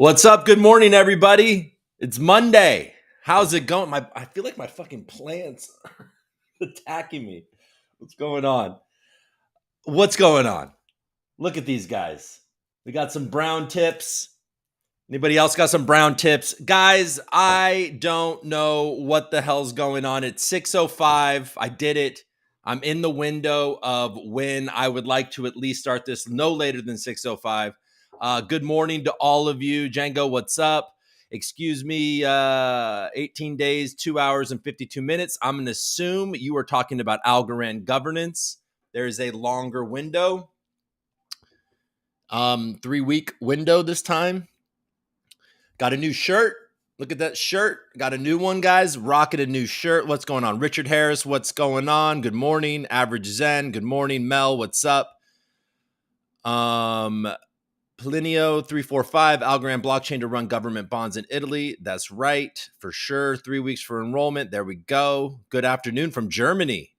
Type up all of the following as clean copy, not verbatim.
What's up? Good morning, everybody. It's Monday. How's it going? I feel like my fucking plants are attacking me. What's going on? What's going on? Look at these guys. We got some brown tips. Anybody else got some brown tips? Guys, I don't know what the hell's going on. It's 6:05. I did it. I'm in the window of when I would like to at least start this no later than 6:05. Good morning to all of you. Django, what's up? Excuse me, 18 days, 2 hours, and 52 minutes. I'm going to assume you are talking about Algorand governance. There is a longer window, 3-week window this time. Got a new shirt. Look at that shirt. Got a new one, guys. Rocking a new shirt. What's going on? Richard Harris, what's going on? Good morning. Average Zen. Good morning. Mel, what's up? Plinio 345, Algorand blockchain to run government bonds in Italy. That's right, for sure. 3 weeks for enrollment. There we go. Good afternoon from Germany.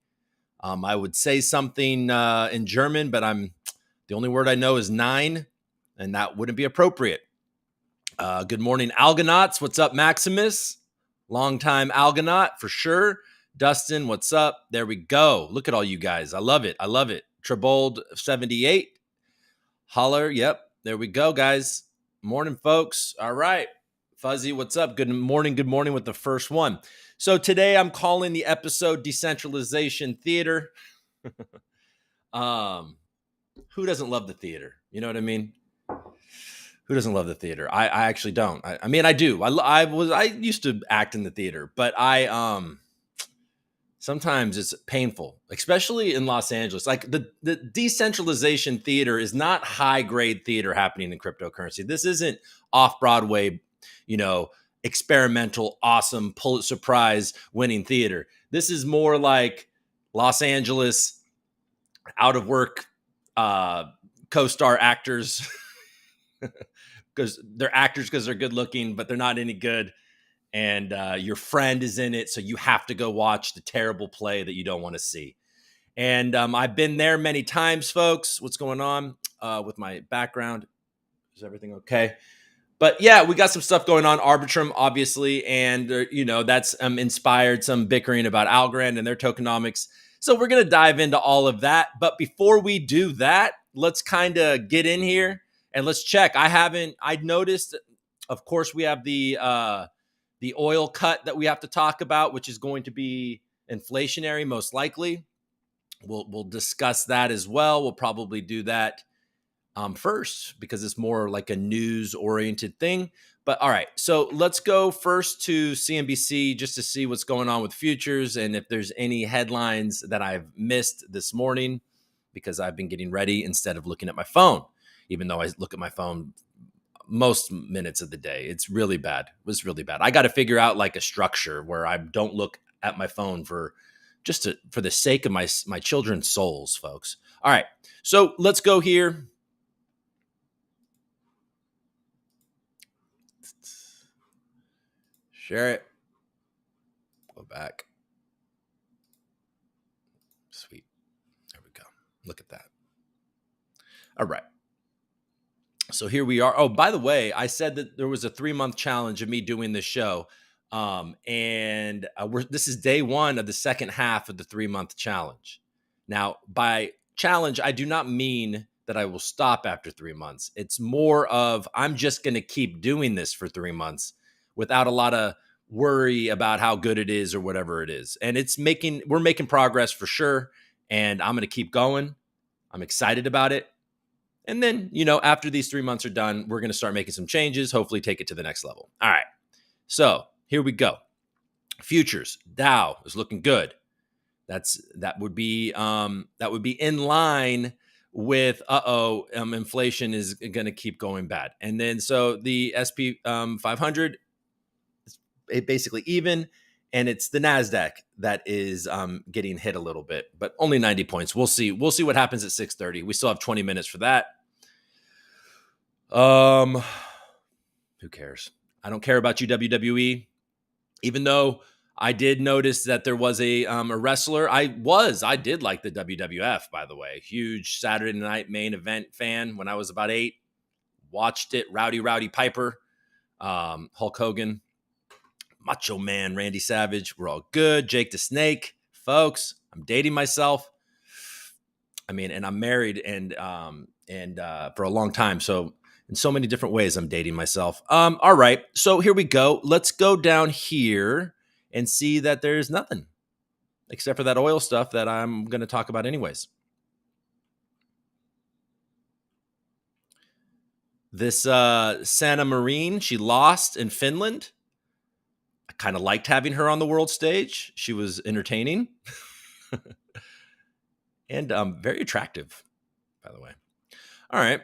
I would say something in German, but the only word I know is 9, and that wouldn't be appropriate. Good morning, Algonauts. What's up, Maximus? Longtime Algonaut, for sure. Dustin, what's up? There we go. Look at all you guys. I love it. I love it. Trebold 78. Holler. Yep. There we go, guys. Morning, folks. All right. Fuzzy, what's up? Good morning with the first one. So today I'm calling the episode Decentralization Theater. Who doesn't love the theater? You know what I mean? Who doesn't love the theater? I actually don't. I mean, I do. I used to act in the theater, but sometimes it's painful, especially in Los Angeles. Like the decentralization theater is not high grade theater happening in cryptocurrency. This isn't off Broadway, experimental, awesome Pulitzer Prize winning theater. This is more like Los Angeles out of work co-star actors. Because they're actors because they're good looking, but they're not any good. And your friend is in it, so you have to go watch the terrible play that you don't want to see. And I've been there many times, folks. What's going on with my background? Is everything okay? But yeah, we got some stuff going on. Arbitrum, obviously, and that's inspired some bickering about Algorand and their tokenomics. So we're going to dive into all of that. But before we do that, let's kind of get in here. And let's check. I noticed, of course, we have the oil cut that we have to talk about, which is going to be inflationary, most likely. We'll discuss that as well. We'll probably do that first because it's more like a news-oriented thing. But all right, so let's go first to CNBC just to see what's going on with futures and if there's any headlines that I've missed this morning because I've been getting ready instead of looking at my phone. Even though I look at my phone most minutes of the day. It's really bad. It was really bad. I got to figure out like a structure where I don't look at my phone for the sake of my children's souls, folks. All right. So let's go here. Share it. Go back. Sweet. There we go. Look at that. All right. So here we are. Oh, by the way, I said that there was a 3-month challenge of me doing this show. And this is day 1 of the second half of the 3-month challenge. Now, by challenge, I do not mean that I will stop after 3 months. It's more of I'm just going to keep doing this for 3 months without a lot of worry about how good it is or whatever it is. And we're making progress for sure. And I'm going to keep going. I'm excited about it. And then, after these 3 months are done, we're going to start making some changes, hopefully take it to the next level. All right. So here we go. Futures, Dow is looking good. That would be in line with, inflation is going to keep going bad. And then, so the SP 500 is basically even, and it's the NASDAQ that is getting hit a little bit, but only 90 points. We'll see what happens at 6:30. We still have 20 minutes for that. Who cares? I don't care about you, WWE. Even though I did notice that there was a wrestler. I did like the WWF, by the way. Huge Saturday night main event fan when I was about 8. Watched it. Rowdy Piper. Hulk Hogan, Macho Man, Randy Savage. We're all good. Jake the Snake, folks. I'm dating myself. I mean, and I'm married and for a long time. So in so many different ways, I'm dating myself. All right. So here we go. Let's go down here and see that there's nothing except for that oil stuff that I'm going to talk about anyways. This Santa Marine, she lost in Finland. I kind of liked having her on the world stage. She was entertaining and very attractive, by the way. All right.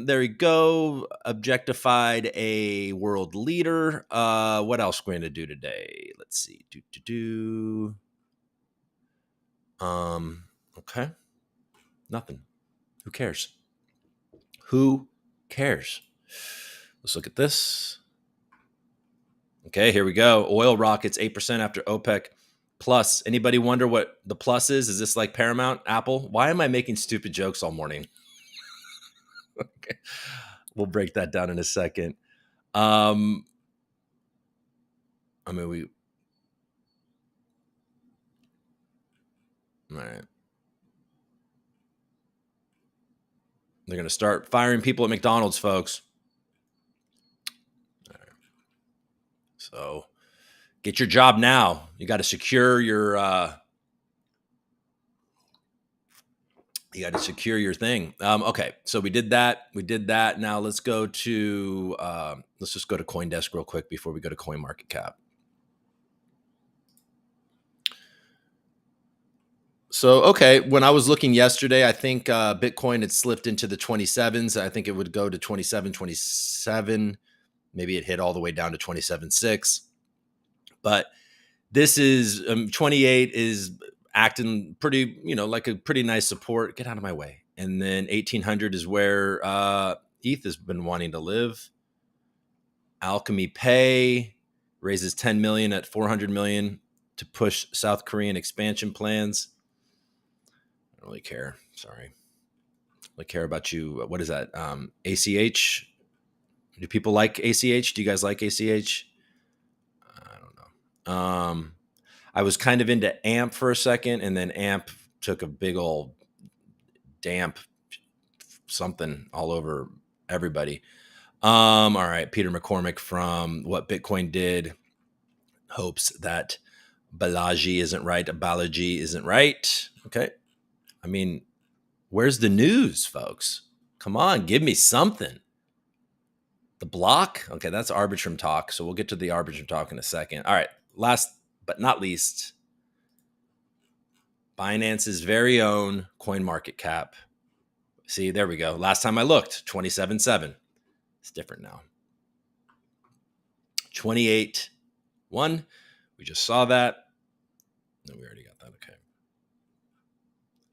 There we go. Objectified a world leader. What else we're going to do today? Let's see. Okay. Nothing. Who cares? Who cares? Let's look at this. Okay, here we go. Oil rockets 8% after OPEC plus. Anybody wonder what the plus is? Is this like Paramount, Apple? Why am I making stupid jokes all morning? Okay. We'll break that down in a second. I mean, all right. They're going to start firing people at McDonald's, folks. All right. So get your job now. You got to secure your thing. Okay, so we did that. Now let's go to let's just go to CoinDesk real quick before we go to CoinMarketCap. So, okay, when I was looking yesterday, I think Bitcoin had slipped into the 27s. I think it would go to 27. Maybe it hit all the way down to 27.6. But this is 28 is acting pretty, like a pretty nice support. Get out of my way. And then 1800 is where ETH has been wanting to live. Alchemy Pay raises 10 million at 400 million to push South Korean expansion plans. I don't really care. Sorry. I really care about you. What is that? ACH? Do people like ACH? Do you guys like ACH? I don't know. I was kind of into AMP for a second, and then AMP took a big old damp something all over everybody. All right. Peter McCormick from What Bitcoin Did hopes that Balaji isn't right. Okay. I mean, where's the news, folks? Come on, give me something. The block? Okay, that's Arbitrum talk. So we'll get to the Arbitrum talk in a second. All right. Last but not least, Binance's very own CoinMarketCap. See, there we go. Last time I looked, 27.7. It's different now. 28.1. We just saw that. No, we already got that. Okay.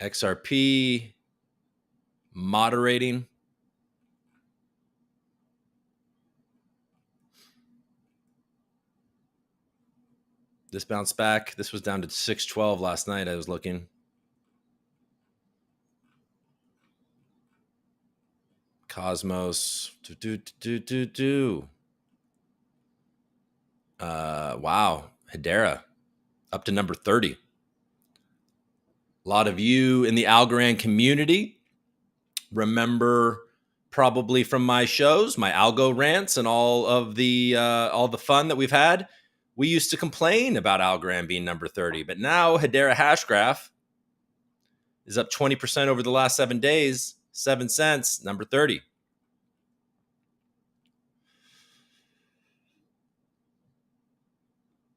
XRP moderating. This bounced back. This was down to 612 last night. I was looking. Cosmos. Wow. Hedera up to number 30. A lot of you in the Algorand community remember probably from my shows, my algo rants, and all the fun that we've had. We used to complain about Algorand being number 30, but now Hedera Hashgraph is up 20% over the last 7 days, 7 cents, number 30.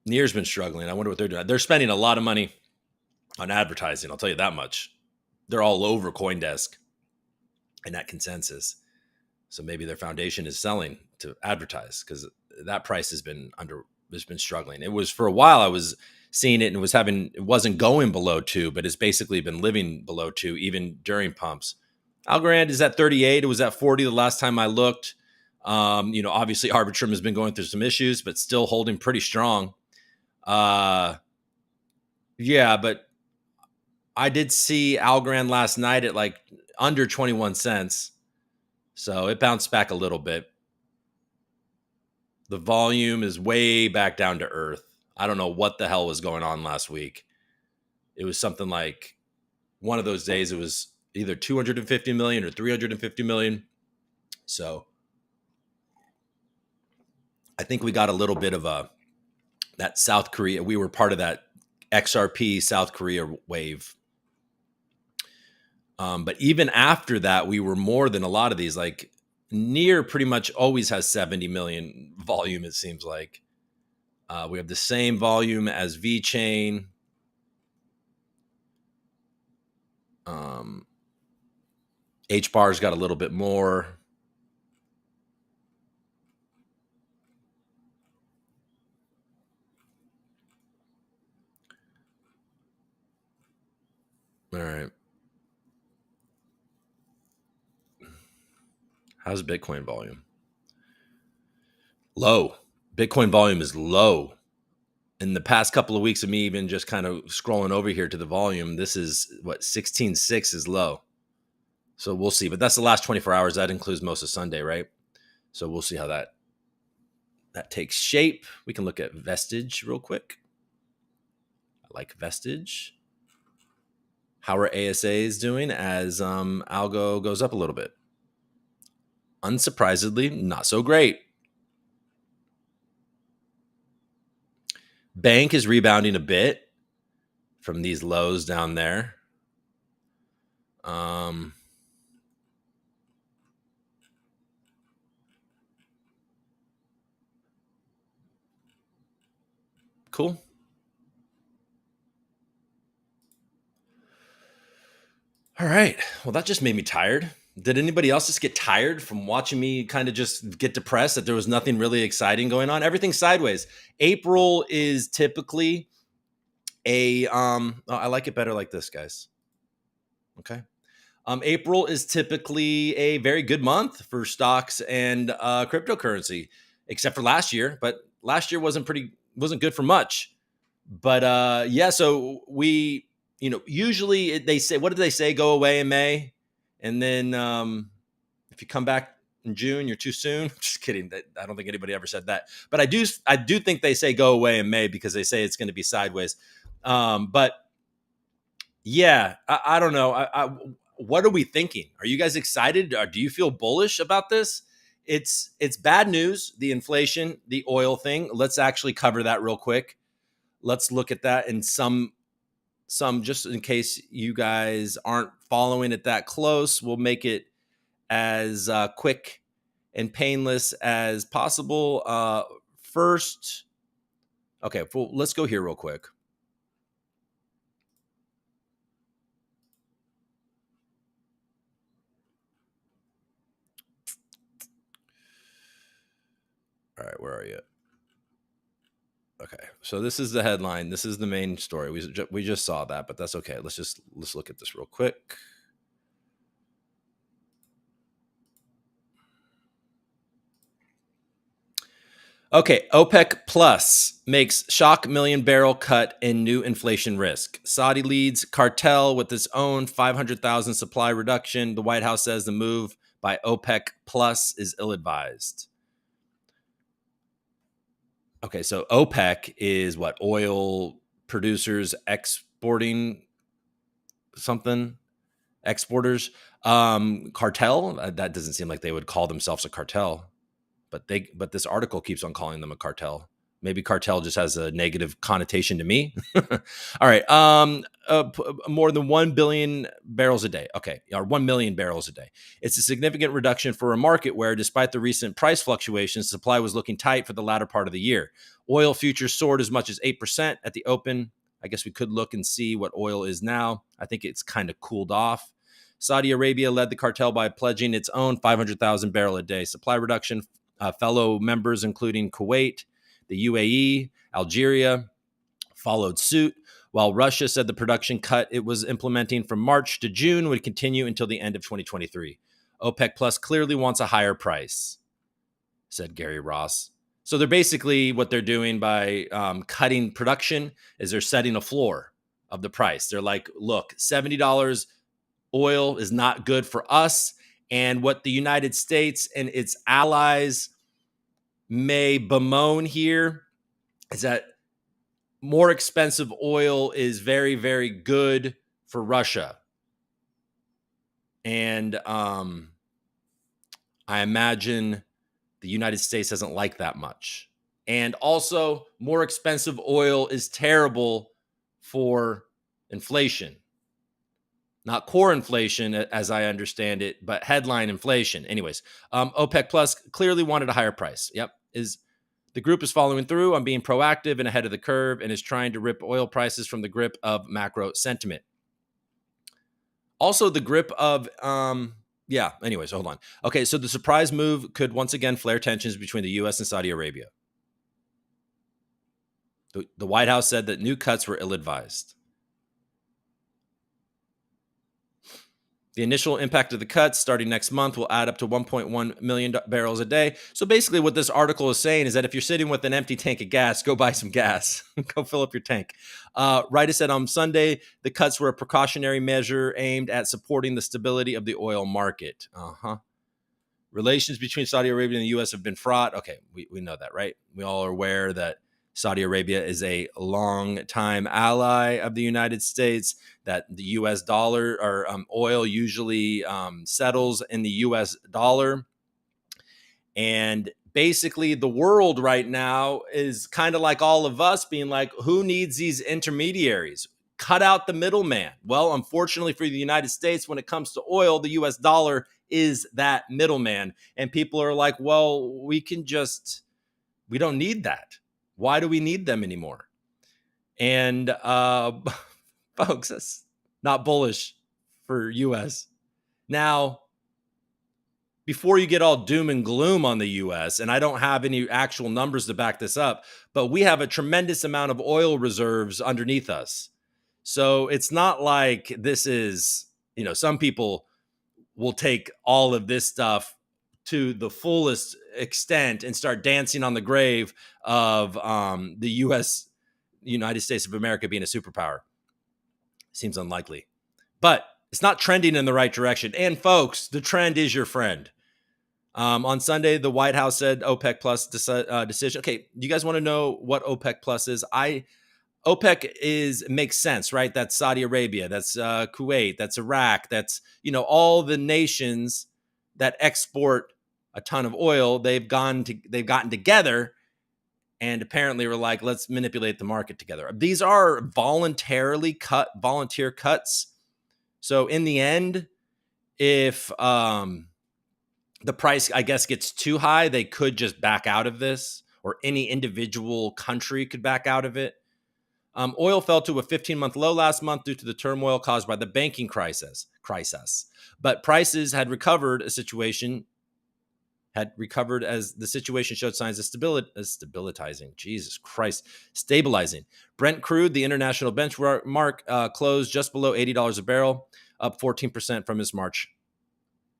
Near's been struggling. I wonder what they're doing. They're spending a lot of money on advertising. I'll tell you that much. They're all over CoinDesk and that consensus. So maybe their foundation is selling to advertise because that price has been struggling. It was for a while I was seeing it and it wasn't going below 2, but it's basically been living below 2 even during pumps. Algorand is at 38. It was at 40 the last time I looked. Obviously Arbitrum has been going through some issues, but still holding pretty strong. Yeah, but I did see Algorand last night at like under 21 cents. So it bounced back a little bit. The volume is way back down to earth. I don't know what the hell was going on last week. It was something like one of those days it was either 250 million or 350 million. So I think we got a little bit of that South Korea. We were part of that XRP South Korea wave. But even after that, we were more than a lot of these. Like Near pretty much always has 70 million volume, it seems like. We have the same volume as VeChain. HBAR's got a little bit more. All right. How's Bitcoin volume? Low. Bitcoin volume is low. In the past couple of weeks of me even just kind of scrolling over here to the volume, this is what 16.6 is low. So we'll see. But that's the last 24 hours. That includes most of Sunday, right? So we'll see how that takes shape. We can look at Vestige real quick. I like Vestige. How are ASAs doing as algo goes up a little bit? Unsurprisingly, not so great. Bank is rebounding a bit from these lows down there. Cool. All right. Well, that just made me tired. Did anybody else just get tired from watching me kind of just get depressed that there was nothing really exciting going on? Everything's sideways. April is typically I like it better like this, guys. Okay. April is typically a very good month for stocks and cryptocurrency, except for last year. But last year wasn't good for much. But yeah, so we, usually they say, what did they say? Go away in May, and then if you come back in June, you're too soon. Just kidding. I don't think anybody ever said that. But I do think they say go away in May because they say it's going to be sideways. But yeah, I don't know. What are we thinking? Are you guys excited? Or do you feel bullish about this? It's bad news, the inflation, the oil thing. Let's actually cover that real quick. Let's look at that in some just in case you guys aren't following it that close. We'll make it as quick and painless as possible. First, okay, well, let's go here real quick. All right, where are you? Okay, so this is the headline. This is the main story. We just saw that, but that's okay. Let's look at this real quick. Okay, OPEC Plus makes shock million barrel cut in new inflation risk. Saudi leads cartel with its own 500,000 supply reduction. The White House says the move by OPEC Plus is ill-advised. Okay, so OPEC is what? Oil producers exporting something? Exporters? Cartel? That doesn't seem like they would call themselves a cartel. But this article keeps on calling them a cartel. Maybe cartel just has a negative connotation to me. All right. More than 1 billion barrels a day. Okay. Or 1 million barrels a day. It's a significant reduction for a market where, despite the recent price fluctuations, supply was looking tight for the latter part of the year. Oil futures soared as much as 8% at the open. I guess we could look and see what oil is now. I think it's kind of cooled off. Saudi Arabia led the cartel by pledging its own 500,000 barrel a day supply reduction. Fellow members, including Kuwait, the UAE, Algeria, followed suit, while Russia said the production cut it was implementing from March to June would continue until the end of 2023. OPEC Plus clearly wants a higher price, said Gary Ross. So they're basically, what they're doing by cutting production is they're setting a floor of the price. They're like, look, $70 oil is not good for us. And what the United States and its allies may bemoan here is that more expensive oil is very, very good for Russia. And I imagine the United States doesn't like that much. And also, more expensive oil is terrible for inflation. Not core inflation, as I understand it, but headline inflation. Anyways, OPEC Plus clearly wanted a higher price. Yep. The group is following through on being proactive and ahead of the curve and is trying to rip oil prices from the grip of macro sentiment. Also, the grip of, anyways, hold on. Okay, so the surprise move could once again flare tensions between the U.S. and Saudi Arabia. The White House said that new cuts were ill-advised. The initial impact of the cuts starting next month will add up to 1.1 million barrels a day. So basically what this article is saying is that if you're sitting with an empty tank of gas, go buy some gas. Go fill up your tank. Reiter said on Sunday, the cuts were a precautionary measure aimed at supporting the stability of the oil market. Relations between Saudi Arabia and the U.S. have been fraught. Okay, we know that, right? We all are aware that Saudi Arabia is a long-time ally of the United States, that the U.S. dollar or oil usually settles in the U.S. dollar. And basically, the world right now is kind of like all of us being like, who needs these intermediaries? Cut out the middleman. Well, unfortunately for the United States, when it comes to oil, the U.S. dollar is that middleman. And people are like, well, we don't need that. Why do we need them anymore? And folks, that's not bullish for U.S. Now, before you get all doom and gloom on the U.S., and I don't have any actual numbers to back this up, but we have a tremendous amount of oil reserves underneath us. So it's not like this is, some people will take all of this stuff to the fullest extent and start dancing on the grave of the United States of America being a superpower. Seems unlikely, but it's not trending in the right direction. And folks, the trend is your friend. On Sunday, the White House said OPEC Plus decision. Okay, you guys want to know what OPEC Plus is? OPEC makes sense, right? That's Saudi Arabia, that's Kuwait, that's Iraq, that's all the nations that export a ton of oil. They've gotten together, and apparently we're like, let's manipulate the market together. These are volunteer cuts. So in the end, if the price, I guess, gets too high, they could just back out of this, or any individual country could back out of it. Oil fell to a 15-month low last month due to the turmoil caused by the banking crisis. But prices had recovered as the situation showed signs of stabilizing. Brent crude, the international benchmark, closed just below $80 a barrel, up 14% from its March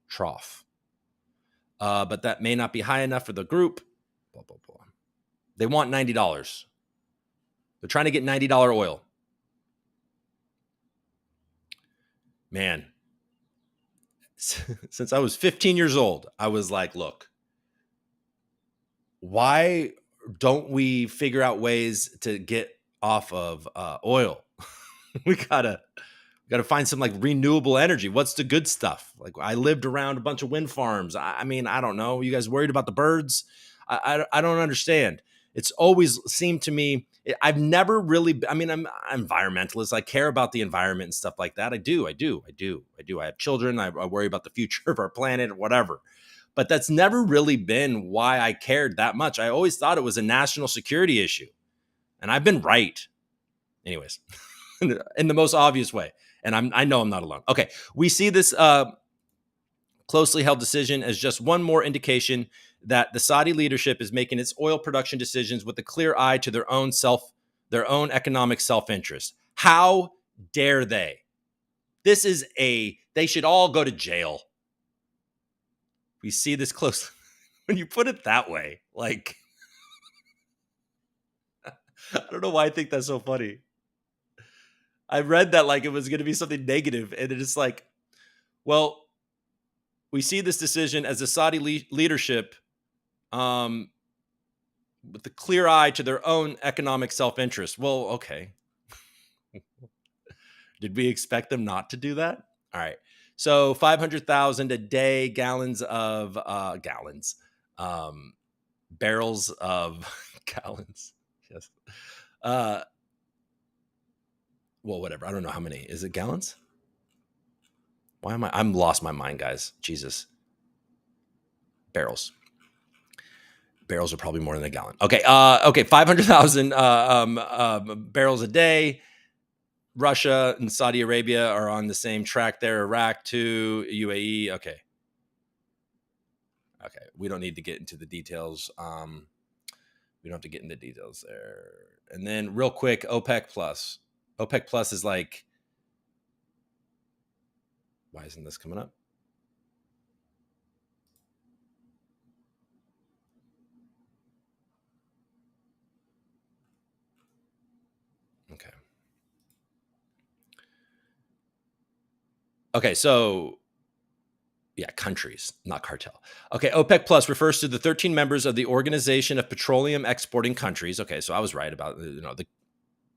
trough. But that may not be high enough for the group. Blah, blah, blah. They want $90. They're trying to get $90 oil. Man, since I was 15 years old, I was like, look, why don't we figure out ways to get off of oil? we gotta find some like renewable energy. What's the good stuff? Like, I lived around a bunch of wind farms. I mean, I don't know. You guys worried about the birds? I don't understand. It's always seemed to me, I've never really, I'm an environmentalist. I care about the environment and stuff like that. I do. I have children. I worry about the future of our planet or whatever. But that's never really been why I cared that much. I always thought it was a national security issue. And I've been right. Anyways, in the most obvious way. And I know I'm not alone. Okay, we see this closely held decision as just one more indication that the Saudi leadership is making its oil production decisions with a clear eye to their own economic self-interest. How dare they? They should all go to jail. We see this close. When you put it that way, like, I don't know why I think that's so funny. I read that like it was going to be something negative, and it's like, well, we see this decision as the Saudi leadership with a clear eye to their own economic self-interest. Well, okay. Did we expect them not to do that? All right. So 500,000 a day gallons of barrels of gallons. Yes. Well, whatever. I don't know how many. Is it gallons? Why am I'm lost my mind, guys. Jesus. Barrels. Barrels are probably more than a gallon. Okay. Okay. 500,000 barrels a day. Russia and Saudi Arabia are on the same track there. Iraq too. UAE. Okay. Okay. We don't need to get into the details. We don't have to get into details there. And then real quick, OPEC plus. OPEC plus is like, why isn't this coming up? Okay. Okay, so yeah, countries, not cartel. Okay, OPEC plus refers to the 13 members of the Organization of Petroleum Exporting Countries. Okay, so I was right about the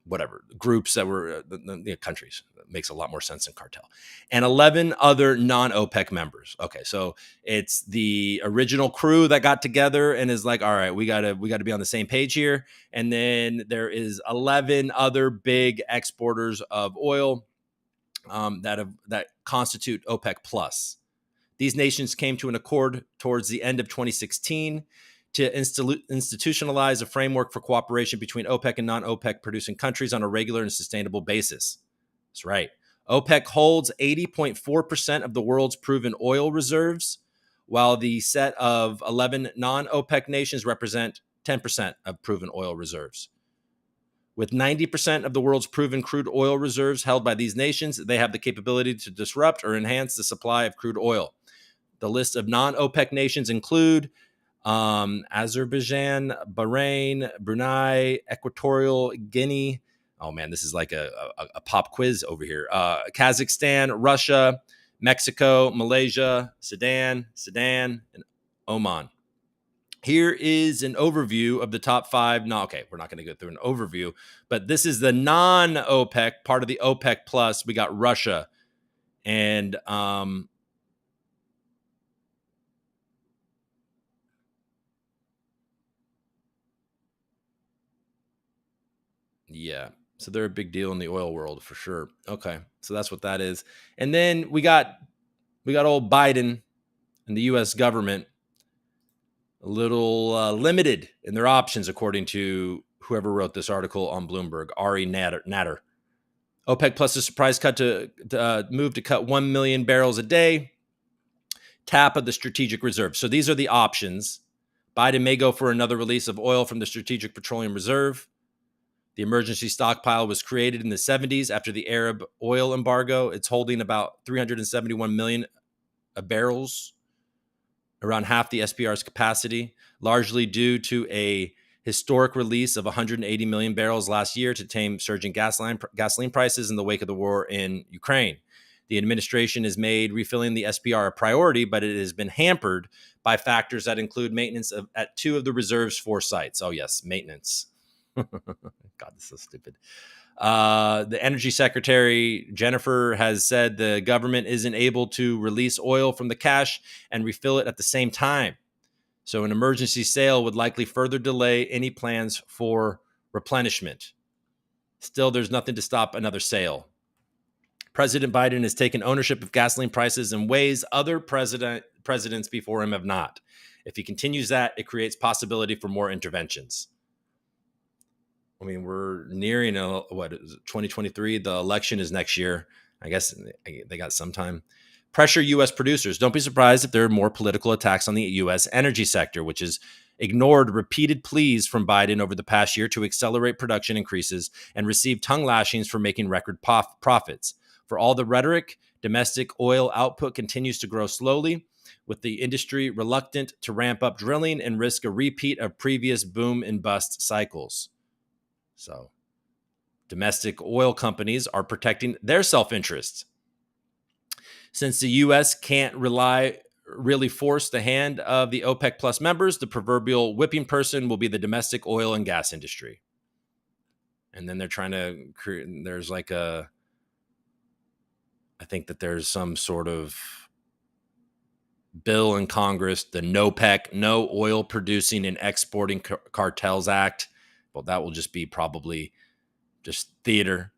whatever groups that were the countries. That makes a lot more sense than cartel. And 11 other non-OPEC members. Okay, so it's the original crew that got together and is like, all right, we gotta be on the same page here. And then there is 11 other big exporters of oil that constitute OPEC plus. These nations came to an accord towards the end of 2016 to institutionalize a framework for cooperation between OPEC and non-OPEC producing countries on a regular and sustainable basis. That's right. OPEC holds 80.4% of the world's proven oil reserves, while the set of 11 non-OPEC nations represent 10% of proven oil reserves. With 90% of the world's proven crude oil reserves held by these nations, they have the capability to disrupt or enhance the supply of crude oil. The list of non-OPEC nations include Azerbaijan, Bahrain, Brunei, Equatorial Guinea. Oh man, this is like a pop quiz over here. Kazakhstan, Russia, Mexico, Malaysia, Sudan, and Oman. Here is an overview of the top five. No, okay, we're not going to go through an overview, but this is the non-OPEC part of the OPEC plus. We got Russia and yeah. So they're a big deal in the oil world for sure. Okay. So that's what that is. And then we got old Biden and the US government a little limited in their options, according to whoever wrote this article on Bloomberg, Ari Natter. OPEC plus a surprise cut to move to cut 1 million barrels a day, tap of the strategic reserve. So these are the options. Biden may go for another release of oil from the Strategic Petroleum Reserve. The emergency stockpile was created in the 70s after the Arab oil embargo. It's holding about 371 million barrels, around half the SPR's capacity, largely due to a historic release of 180 million barrels last year to tame surging gasoline prices in the wake of the war in Ukraine. The administration has made refilling the SPR a priority, but it has been hampered by factors that include maintenance at two of the reserve's 4 sites. Oh, yes, maintenance. God, this is so stupid. The Energy Secretary, Jennifer, has said the government isn't able to release oil from the cache and refill it at the same time. So an emergency sale would likely further delay any plans for replenishment. Still, there's nothing to stop another sale. President Biden has taken ownership of gasoline prices in ways other presidents before him have not. If he continues that, it creates possibility for more interventions. I mean, we're nearing 2023. The election is next year. I guess they got some time. Pressure U.S. producers. Don't be surprised if there are more political attacks on the U.S. energy sector, which has ignored repeated pleas from Biden over the past year to accelerate production increases and receive tongue lashings for making record profits. For all the rhetoric, domestic oil output continues to grow slowly, with the industry reluctant to ramp up drilling and risk a repeat of previous boom and bust cycles. So, domestic oil companies are protecting their self-interest. Since the U.S. can't rely really force the hand of the OPEC Plus members, the proverbial whipping person will be the domestic oil and gas industry. And then they're trying to create, there's like a, I think that there's some sort of bill in Congress, the NOPEC, No Oil Producing and Exporting Cartels Act. Well, that will just be probably just theater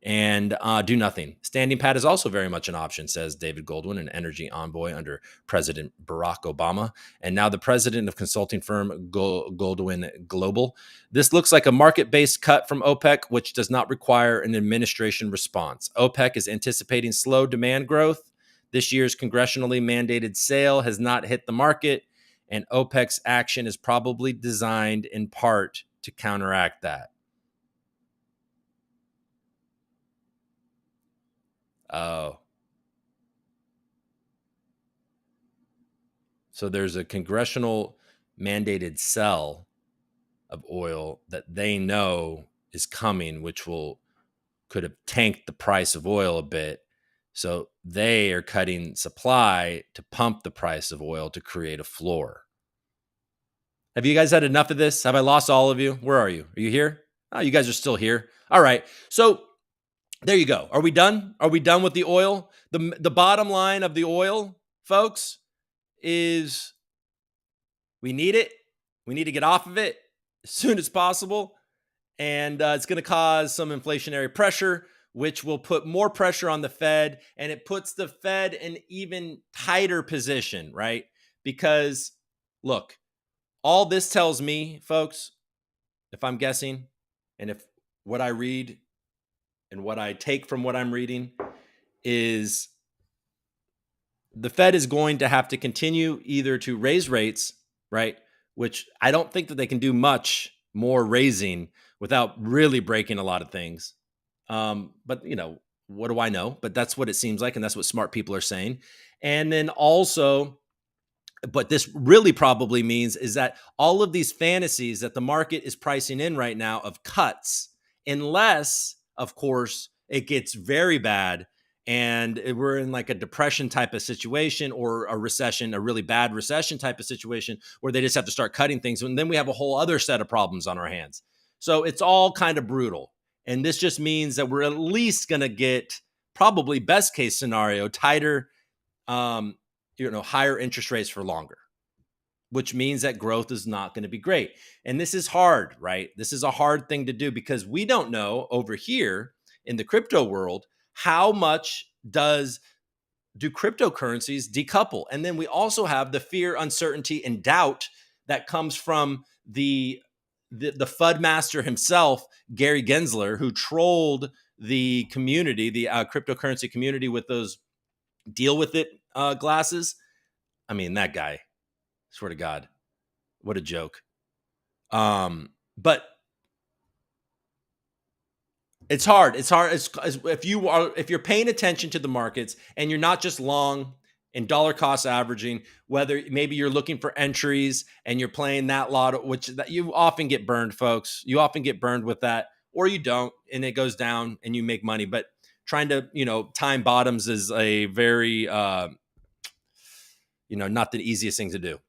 and do nothing. Standing pat is also very much an option, says David Goldwyn, an energy envoy under President Barack Obama, and now the president of consulting firm Goldwyn Global. This looks like a market-based cut from OPEC, which does not require an administration response. OPEC is anticipating slow demand growth. This year's congressionally mandated sale has not hit the market, and OPEC's action is probably designed in part to counteract that. Oh. So there's a congressional mandated sell of oil that they know is coming, which could have tanked the price of oil a bit. So they are cutting supply to pump the price of oil to create a floor. Have you guys had enough of this? Have I lost all of you? Where are you? Are you here? Oh, you guys are still here. All right. So there you go. Are we done? Are we done with the oil? The bottom line of the oil, folks, is we need it. We need to get off of it as soon as possible. And it's going to cause some inflationary pressure, which will put more pressure on the Fed. And it puts the Fed in even tighter position, right? Because look, all this tells me, folks, if I'm guessing, and if what I read and what I take from what I'm reading is the Fed is going to have to continue either to raise rates, right? Which I don't think that they can do much more raising without really breaking a lot of things. But, what do I know? But that's what it seems like. And that's what smart people are saying. And then also, but this really probably means is that all of these fantasies that the market is pricing in right now of cuts, unless, of course, it gets very bad and we're in like a depression type of situation or a recession, a really bad recession type of situation where they just have to start cutting things. And then we have a whole other set of problems on our hands. So it's all kind of brutal. And this just means that we're at least going to get probably best case scenario, tighter, higher interest rates for longer, which means that growth is not going to be great. And this is hard, right? This is a hard thing to do because we don't know over here in the crypto world, how much do cryptocurrencies decouple? And then we also have the fear, uncertainty, and doubt that comes from the FUD master himself, Gary Gensler, who trolled the community, the cryptocurrency community with those deal with it glasses. I mean, that guy, swear to God, what a joke. But it's hard. It's hard. If you're paying attention to the markets and you're not just long and dollar cost averaging, whether maybe you're looking for entries and you're playing that lot, which that you often get burned, folks. You often get burned with that, or you don't, and it goes down and you make money. But trying to, time bottoms is a very, not the easiest thing to do.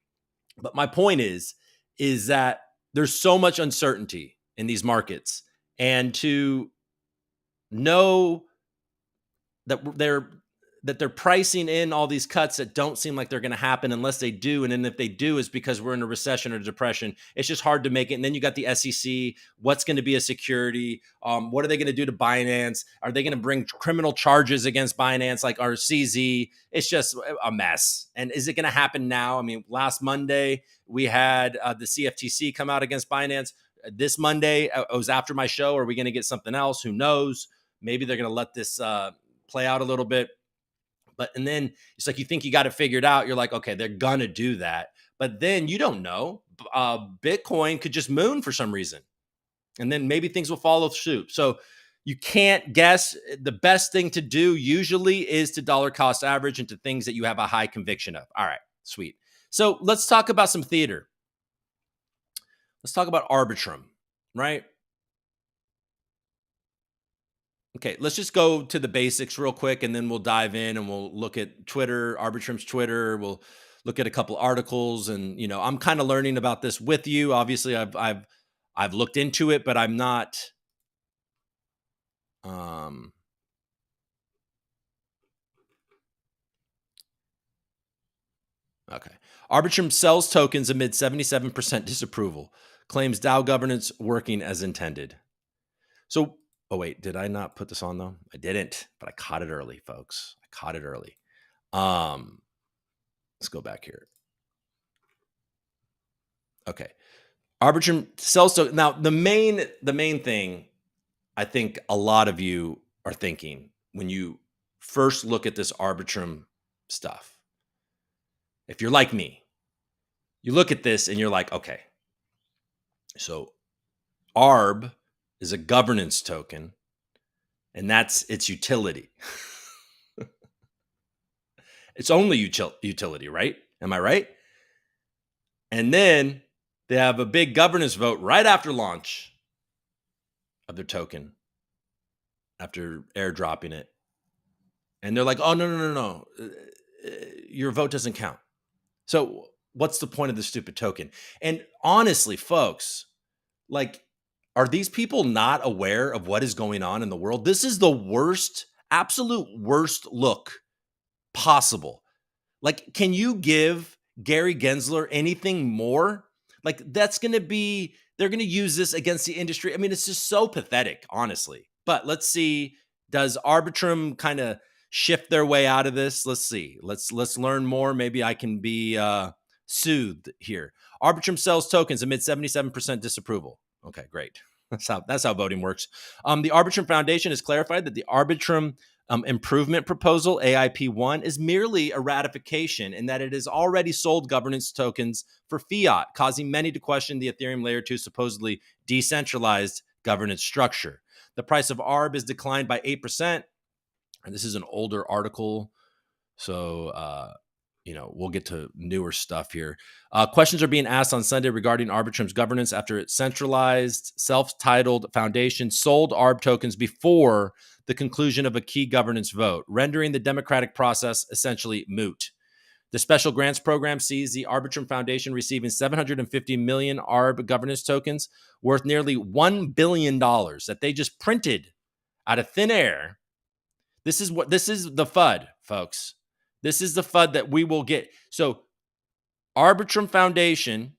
But my point is that there's so much uncertainty in these markets, and to know that they're pricing in all these cuts that don't seem like they're going to happen unless they do. And then if they do, is because we're in a recession or depression. It's just hard to make it. And then you got the SEC. What's going to be a security? What are they going to do to Binance? Are they going to bring criminal charges against Binance like our CZ? It's just a mess. And is it going to happen now? I mean, last Monday, we had the CFTC come out against Binance. This Monday, it was after my show. Are we going to get something else? Who knows? Maybe they're going to let this play out a little bit. And then it's like you think you got it figured out. You're like, okay, they're going to do that. But then you don't know. Bitcoin could just moon for some reason. And then maybe things will follow suit. So you can't guess. The best thing to do usually is to dollar cost average into things that you have a high conviction of. All right, sweet. So let's talk about some theater. Let's talk about Arbitrum, right? Okay, let's just go to the basics real quick, and then we'll dive in and we'll look at Twitter, Arbitrum's Twitter. We'll look at a couple articles, and I'm kind of learning about this with you. Obviously, I've looked into it, but I'm not. Okay. Arbitrum sells tokens amid 77% disapproval. Claims DAO governance working as intended. So, oh wait, did I not put this on though? I didn't, but I caught it early, folks. I caught it early. Let's go back here. Okay. Arbitrum sells tokens. Now, the main thing I think a lot of you are thinking when you first look at this Arbitrum stuff, if you're like me, you look at this and you're like, okay, so ARB is a governance token, and that's its utility. It's only utility, right? Am I right? And then they have a big governance vote right after launch of their token, after airdropping it. And they're like, oh, no. Your vote doesn't count. So what's the point of the stupid token? And honestly, folks, like, are these people not aware of what is going on in the world? This is the worst, absolute worst look possible. Like, can you give Gary Gensler anything more? Like, they're going to use this against the industry. I mean, it's just so pathetic, honestly. But let's see, does Arbitrum kind of shift their way out of this? Let's see. Let's learn more. Maybe I can be soothed here. Arbitrum sells tokens amid 77% disapproval. Okay, great. That's how voting works. The Arbitrum Foundation has clarified that the Arbitrum improvement proposal, AIP1, is merely a ratification in that it has already sold governance tokens for fiat, causing many to question the Ethereum Layer 2 supposedly decentralized governance structure. The price of ARB has declined by 8%. And this is an older article, so we'll get to newer stuff here. Questions are being asked on Sunday regarding Arbitrum's governance after its centralized, self-titled foundation sold ARB tokens before the conclusion of a key governance vote, rendering the democratic process essentially moot. The special grants program sees the Arbitrum Foundation receiving 750 million ARB governance tokens worth nearly $1 billion that they just printed out of thin air. This is the FUD, folks. This is the FUD that we will get. So Arbitrum Foundation,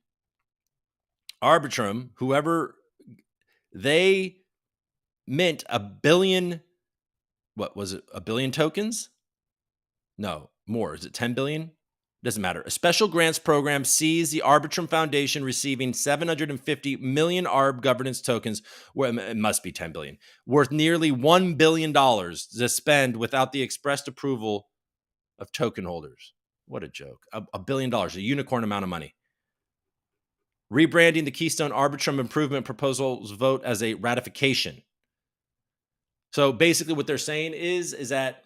whoever, they mint a billion, what was it? A billion tokens? No, more. Is it 10 billion? Doesn't matter. A special grants program sees the Arbitrum Foundation receiving 750 million ARB governance tokens, well, it must be 10 billion, worth nearly $1 billion to spend without the expressed approval of token holders. What a joke. $1 billion, a unicorn amount of money. Rebranding the Keystone Arbitrum improvement proposals vote as a ratification. So basically what they're saying is that,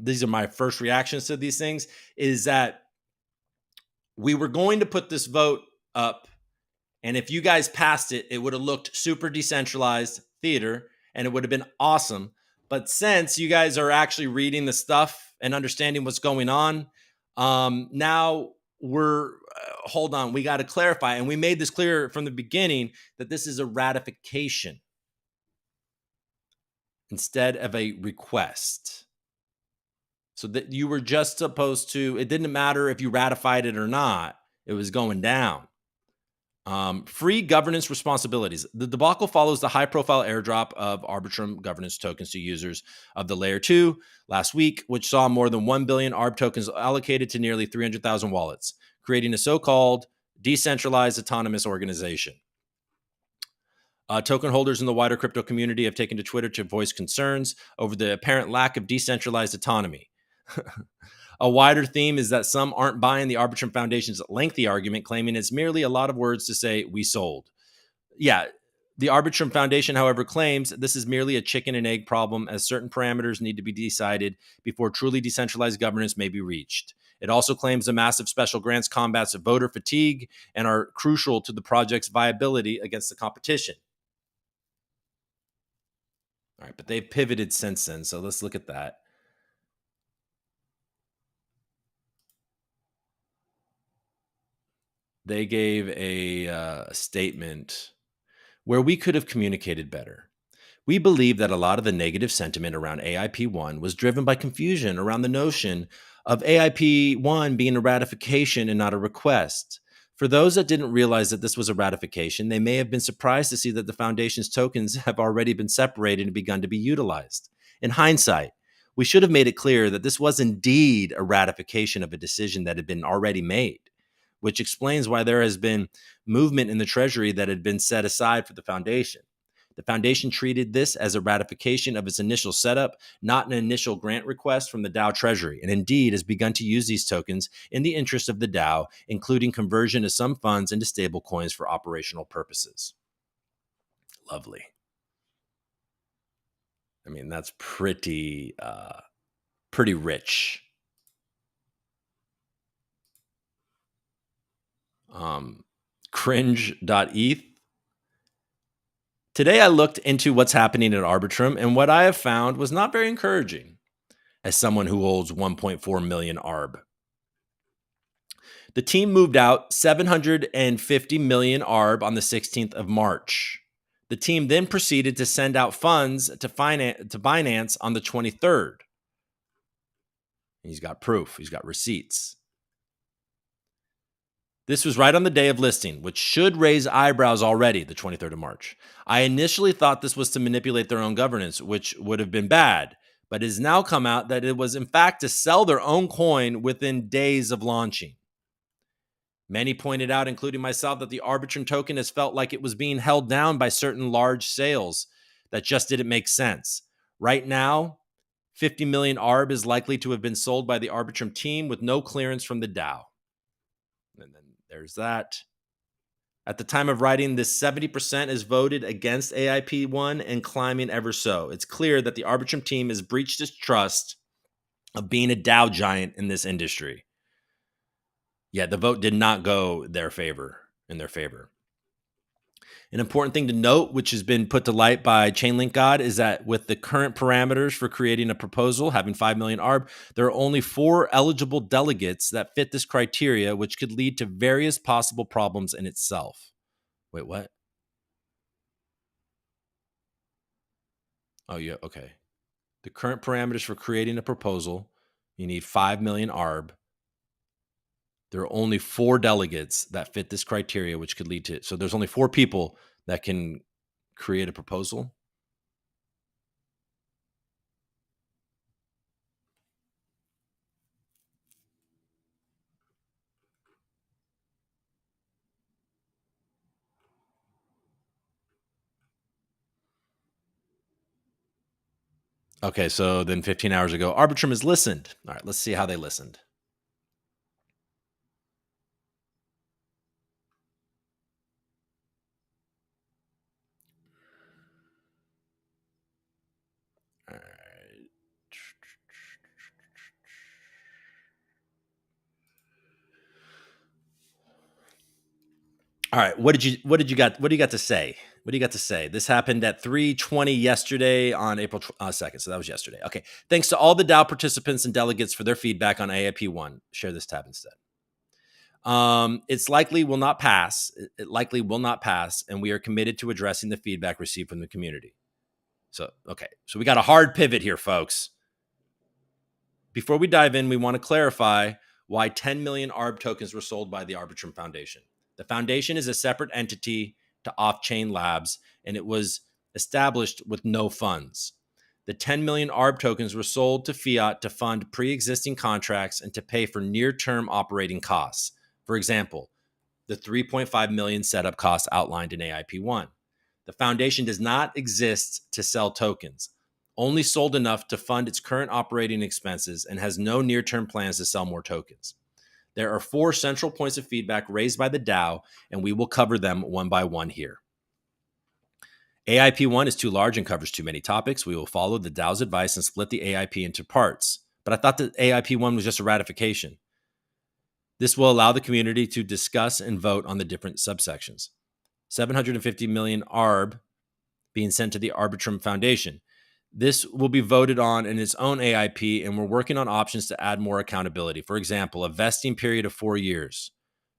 these are my first reactions to these things, is that we were going to put this vote up, and if you guys passed it, it would have looked super decentralized theater, and it would have been awesome. But since you guys are actually reading the stuff and understanding what's going on, now we're, hold on, we got to clarify. And we made this clear from the beginning that this is a ratification instead of a request. So that you were just supposed to, it didn't matter if you ratified it or not, it was going down. Free governance responsibilities. The debacle follows the high-profile airdrop of Arbitrum governance tokens to users of the Layer 2 last week, which saw more than 1 billion ARB tokens allocated to nearly 300,000 wallets, creating a so-called decentralized autonomous organization. Token holders in the wider crypto community have taken to Twitter to voice concerns over the apparent lack of decentralized autonomy. A wider theme is that some aren't buying the Arbitrum Foundation's lengthy argument, claiming it's merely a lot of words to say, we sold. Yeah, the Arbitrum Foundation, however, claims this is merely a chicken and egg problem, as certain parameters need to be decided before truly decentralized governance may be reached. It also claims the massive special grants combats voter fatigue and are crucial to the project's viability against the competition. All right, but they've pivoted since then, so let's look at that. They gave a statement where we could have communicated better. We believe that a lot of the negative sentiment around AIP1 was driven by confusion around the notion of AIP1 being a ratification and not a request. For those that didn't realize that this was a ratification, they may have been surprised to see that the foundation's tokens have already been separated and begun to be utilized. In hindsight, we should have made it clear that this was indeed a ratification of a decision that had been already made, which explains why there has been movement in the treasury that had been set aside for the foundation. The foundation treated this as a ratification of its initial setup, not an initial grant request from the DAO treasury, and indeed has begun to use these tokens in the interest of the DAO, including conversion of some funds into stablecoins for operational purposes. Lovely. I mean, that's pretty rich. Cringe.eth. Today I looked into what's happening at Arbitrum, and what I have found was not very encouraging as someone who holds 1.4 million ARB. The team moved out 750 million ARB on the 16th of March. The team then proceeded to send out funds to Binance on the 23rd. He's got proof. He's got receipts. This was right on the day of listing, which should raise eyebrows already, the 23rd of March. I initially thought this was to manipulate their own governance, which would have been bad, but it has now come out that it was in fact to sell their own coin within days of launching. Many pointed out, including myself, that the Arbitrum token has felt like it was being held down by certain large sales that just didn't make sense. Right now, 50 million ARB is likely to have been sold by the Arbitrum team with no clearance from the DAO. And then there's that. At the time of writing, this 70% is voted against AIP1 and climbing ever so. It's clear that the Arbitrum team has breached its trust of being a DAO giant in this industry. Yeah, the vote did not go in their favor. An important thing to note, which has been put to light by Chainlink God, is that with the current parameters for creating a proposal, having 5 million ARB, there are only 4 eligible delegates that fit this criteria, which could lead to various possible problems in itself. Wait, what? Oh, yeah, okay. The current parameters for creating a proposal, you need 5 million ARB. There are only 4 delegates that fit this criteria, which could lead to, so there's only 4 people that can create a proposal. Okay, so then 15 hours ago, Arbitrum has listened. All right, let's see how they listened. All right. All right, what do you got to say? What do you got to say? This happened at 3:20 yesterday on April 2nd. So that was yesterday. Okay. Thanks to all the DAO participants and delegates for their feedback on AIP1. Share this tab instead. It's likely will not pass. It likely will not pass, and we are committed to addressing the feedback received from the community. So, okay. So we got a hard pivot here, folks. Before we dive in, we want to clarify why 10 million ARB tokens were sold by the Arbitrum Foundation. The foundation is a separate entity to Off-Chain Labs, and it was established with no funds. The 10 million ARB tokens were sold to fiat to fund pre-existing contracts and to pay for near-term operating costs. For example, the 3.5 million setup costs outlined in AIP1. The foundation does not exist to sell tokens, only sold enough to fund its current operating expenses, and has no near-term plans to sell more tokens. There are 4 central points of feedback raised by the DAO, and we will cover them one by one here. AIP1 is too large and covers too many topics. We will follow the DAO's advice and split the AIP into parts. But I thought that AIP1 was just a ratification. This will allow the community to discuss and vote on the different subsections. 750 million ARB being sent to the Arbitrum Foundation. This will be voted on in its own AIP, and we're working on options to add more accountability. For example, a vesting period of 4 years.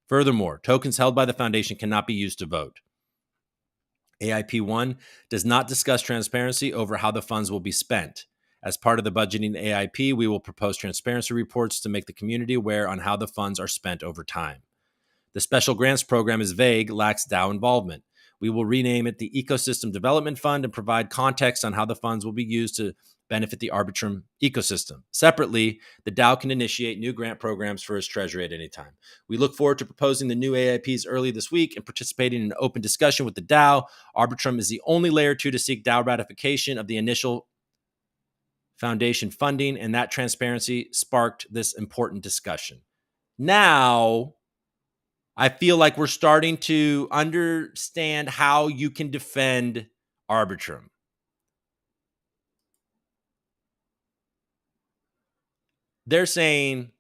Furthermore, tokens held by the foundation cannot be used to vote. AIP1 does not discuss transparency over how the funds will be spent. As part of the budgeting AIP, we will propose transparency reports to make the community aware on how the funds are spent over time. The special grants program is vague, lacks DAO involvement. We will rename it the Ecosystem Development Fund and provide context on how the funds will be used to benefit the Arbitrum ecosystem. Separately, the DAO can initiate new grant programs for its treasury at any time. We look forward to proposing the new AIPs early this week and participating in an open discussion with the DAO. Arbitrum is the only layer 2 to seek DAO ratification of the initial foundation funding, and that transparency sparked this important discussion. Now, I feel like we're starting to understand how you can defend Arbitrum. They're saying,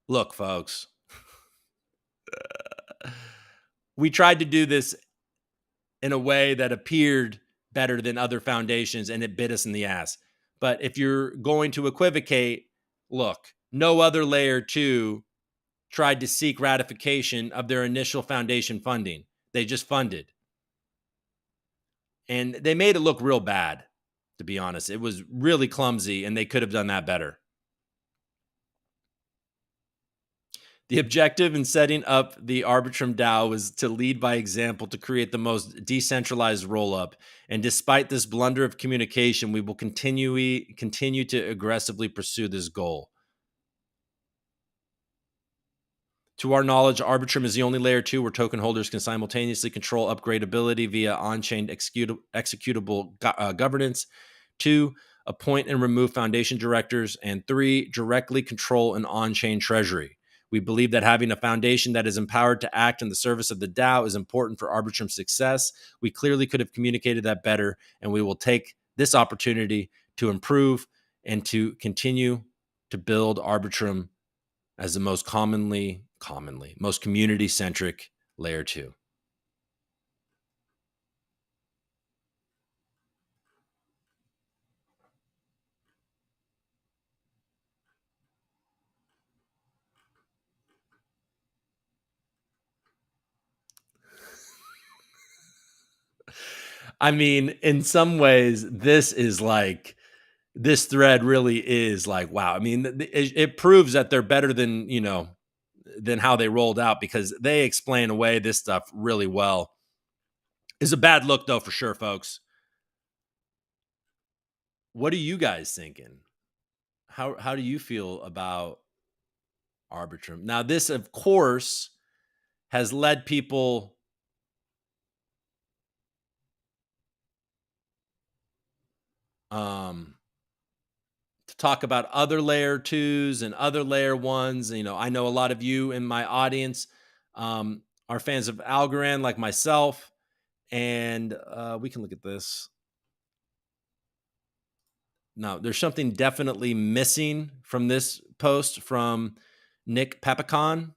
look, folks, we tried to do this in a way that appeared better than other foundations, and it bit us in the ass. But if you're going to equivocate, look, no other layer 2 tried to seek ratification of their initial foundation funding. They just funded. And they made it look real bad, to be honest. It was really clumsy, and they could have done that better. The objective in setting up the Arbitrum DAO was to lead by example to create the most decentralized rollup. And despite this blunder of communication, we will continue to aggressively pursue this goal. To our knowledge, Arbitrum is the only layer 2 where token holders can simultaneously control upgradability via on-chain executable governance. 2, appoint and remove foundation directors. And 3, directly control an on-chain treasury. We believe that having a foundation that is empowered to act in the service of the DAO is important for Arbitrum's success. We clearly could have communicated that better, and we will take this opportunity to improve and to continue to build Arbitrum as the most most community-centric layer 2. I mean, in some ways, this thread really is like, wow. I mean, it proves that they're better than, than how they rolled out, because they explain away this stuff really well. It's a bad look, though, for sure, folks. What are you guys thinking? How do you feel about Arbitrum? Now, this, of course, has led people to talk about other layer 2s and other layer 1s. I know a lot of you in my audience are fans of Algorand, like myself, and we can look at this. Now, there's something definitely missing from this post from Nick Papacon,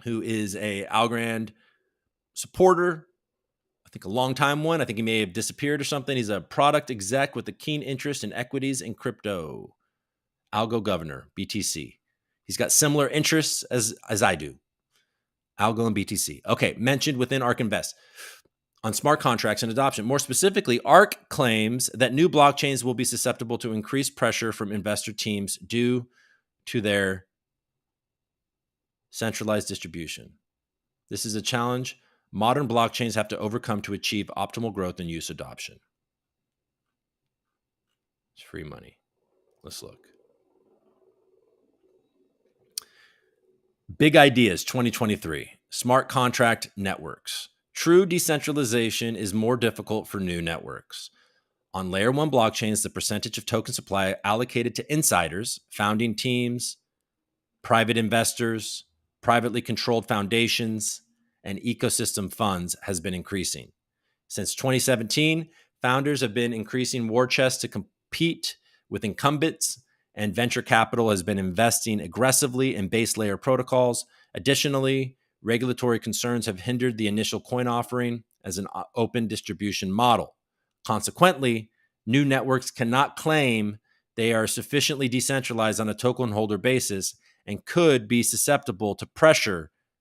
who is a Algorand supporter. I think a long time one. I think he may have disappeared or something. He's a product exec with a keen interest in equities and crypto. Algo governor, BTC. He's got similar interests as I do. Algo and BTC. Okay, mentioned within ARK Invest on smart contracts and adoption. More specifically, ARK claims that new blockchains will be susceptible to increased pressure from investor teams due to their centralized distribution. This is a challenge modern blockchains have to overcome to achieve optimal growth and use adoption. It's free money. Let's look. Big ideas 2023. Smart contract networks. True decentralization is more difficult for new networks. On layer 1 blockchains, the percentage of token supply allocated to insiders, founding teams, private investors, privately controlled foundations, and ecosystem funds has been increasing. Since 2017, founders have been increasing war chests to compete with incumbents, and venture capital has been investing aggressively in base layer protocols. Additionally, regulatory concerns have hindered the initial coin offering as an open distribution model. Consequently, new networks cannot claim they are sufficiently decentralized on a token holder basis and could be susceptible to pressure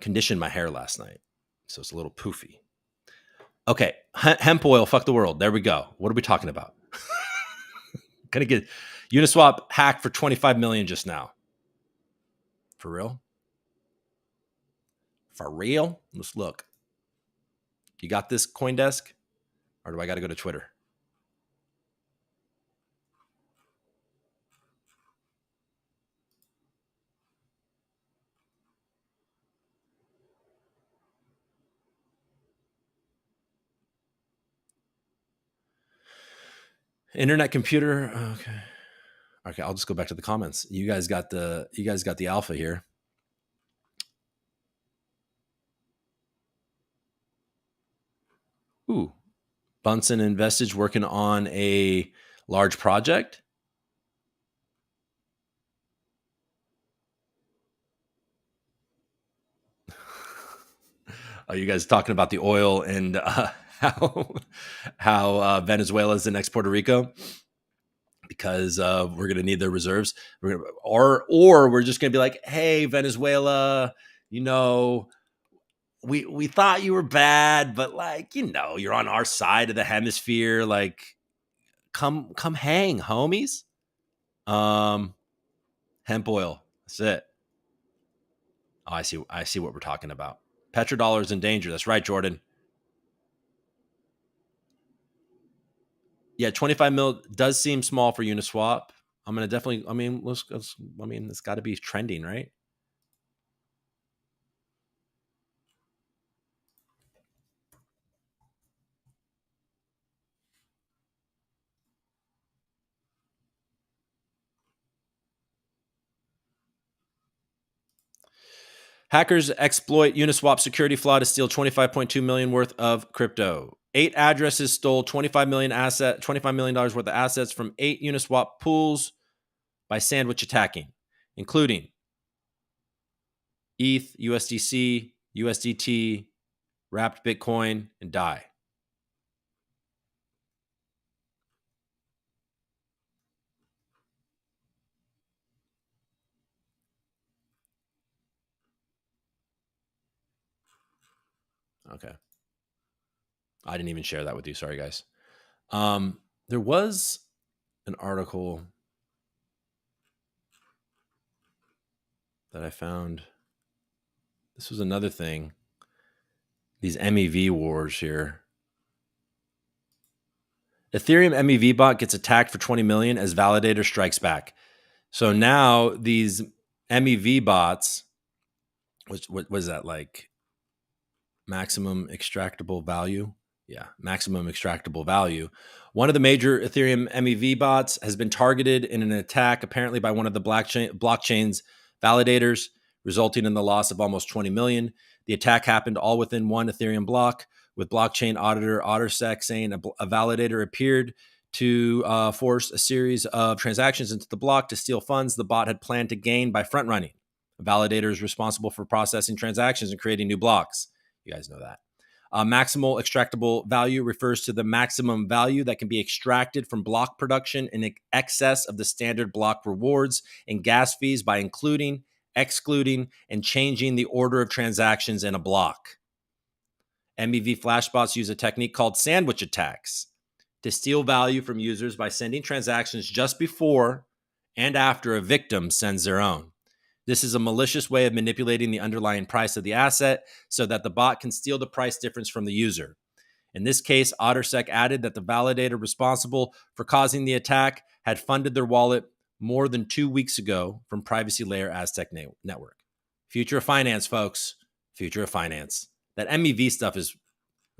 conditioned my hair last night, so it's a little poofy. Okay, hemp oil, fuck the world. There we go. What are we talking about? Gonna get Uniswap hacked for 25 million just now. For real? For real? Let's look. You got this, CoinDesk? Or do I got to go to Twitter? Internet computer. Okay. Okay, I'll just go back to the comments. You guys got the alpha here. Ooh. Bunsen and Vestige working on a large project. Are you guys talking about the oil and how Venezuela is the next Puerto Rico? Because we're going to need their reserves. Or we're just going to be like, hey, Venezuela, we thought you were bad, but you're on our side of the hemisphere. Like, come hang, homies. Hemp oil. That's it. Oh, I see what we're talking about. Petrodollar's in danger. That's right, Jordan. Yeah, 25 mil does seem small for Uniswap. I'm gonna definitely. It's got to be trending, right? Hackers exploit Uniswap security flaw to steal 25.2 million worth of crypto. 8 addresses stole $25 million worth of assets from 8 Uniswap pools by sandwich attacking, including ETH, USDC, USDT, wrapped Bitcoin, and DAI. Okay. I didn't even share that with you. Sorry, guys. There was an article that I found. This was another thing. These MEV wars here. Ethereum MEV bot gets attacked for 20 million as validator strikes back. So now these MEV bots, what was that, like maximum extractable value? Yeah, maximum extractable value. One of the major Ethereum MEV bots has been targeted in an attack, apparently by one of the blockchain's validators, resulting in the loss of almost 20 million. The attack happened all within one Ethereum block, with blockchain auditor OtterSec saying a validator appeared to force a series of transactions into the block to steal funds the bot had planned to gain by front running. A validator is responsible for processing transactions and creating new blocks. You guys know that. Maximal extractable value refers to the maximum value that can be extracted from block production in excess of the standard block rewards and gas fees by including, excluding, and changing the order of transactions in a block. MEV flashbots use a technique called sandwich attacks to steal value from users by sending transactions just before and after a victim sends their own. This is a malicious way of manipulating the underlying price of the asset so that the bot can steal the price difference from the user. In this case, OtterSec added that the validator responsible for causing the attack had funded their wallet more than 2 weeks ago from privacy layer Aztec network. Future of finance, folks. Future of finance. That MEV stuff is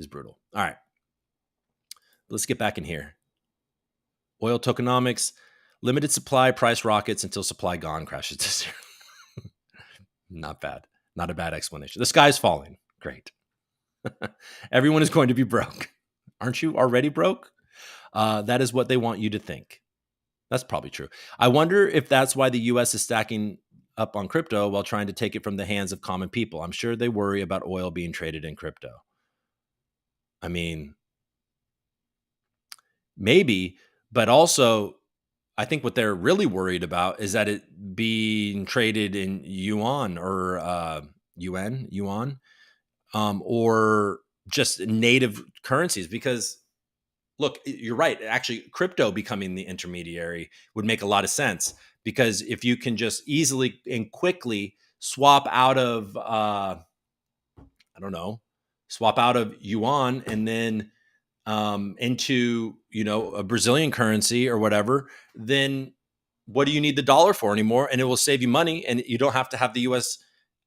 brutal. All right. Let's get back in here. Oil tokenomics. Limited supply, price rockets until supply gone, crashes to zero. Not bad. Not a bad explanation. The sky's falling. Great. Everyone is going to be broke. Aren't you already broke? That is what they want you to think. That's probably true. I wonder if that's why the US is stacking up on crypto while trying to take it from the hands of common people. I'm sure they worry about oil being traded in crypto. I mean, maybe, but also I think what they're really worried about is that it being traded in yuan or yuan, or just native currencies. Because look, you're right. Actually, crypto becoming the intermediary would make a lot of sense, because if you can just easily and quickly swap out of, I don't know, swap out of yuan and then into, a Brazilian currency or whatever, then what do you need the dollar for anymore? And it will save you money, and you don't have to have the U.S.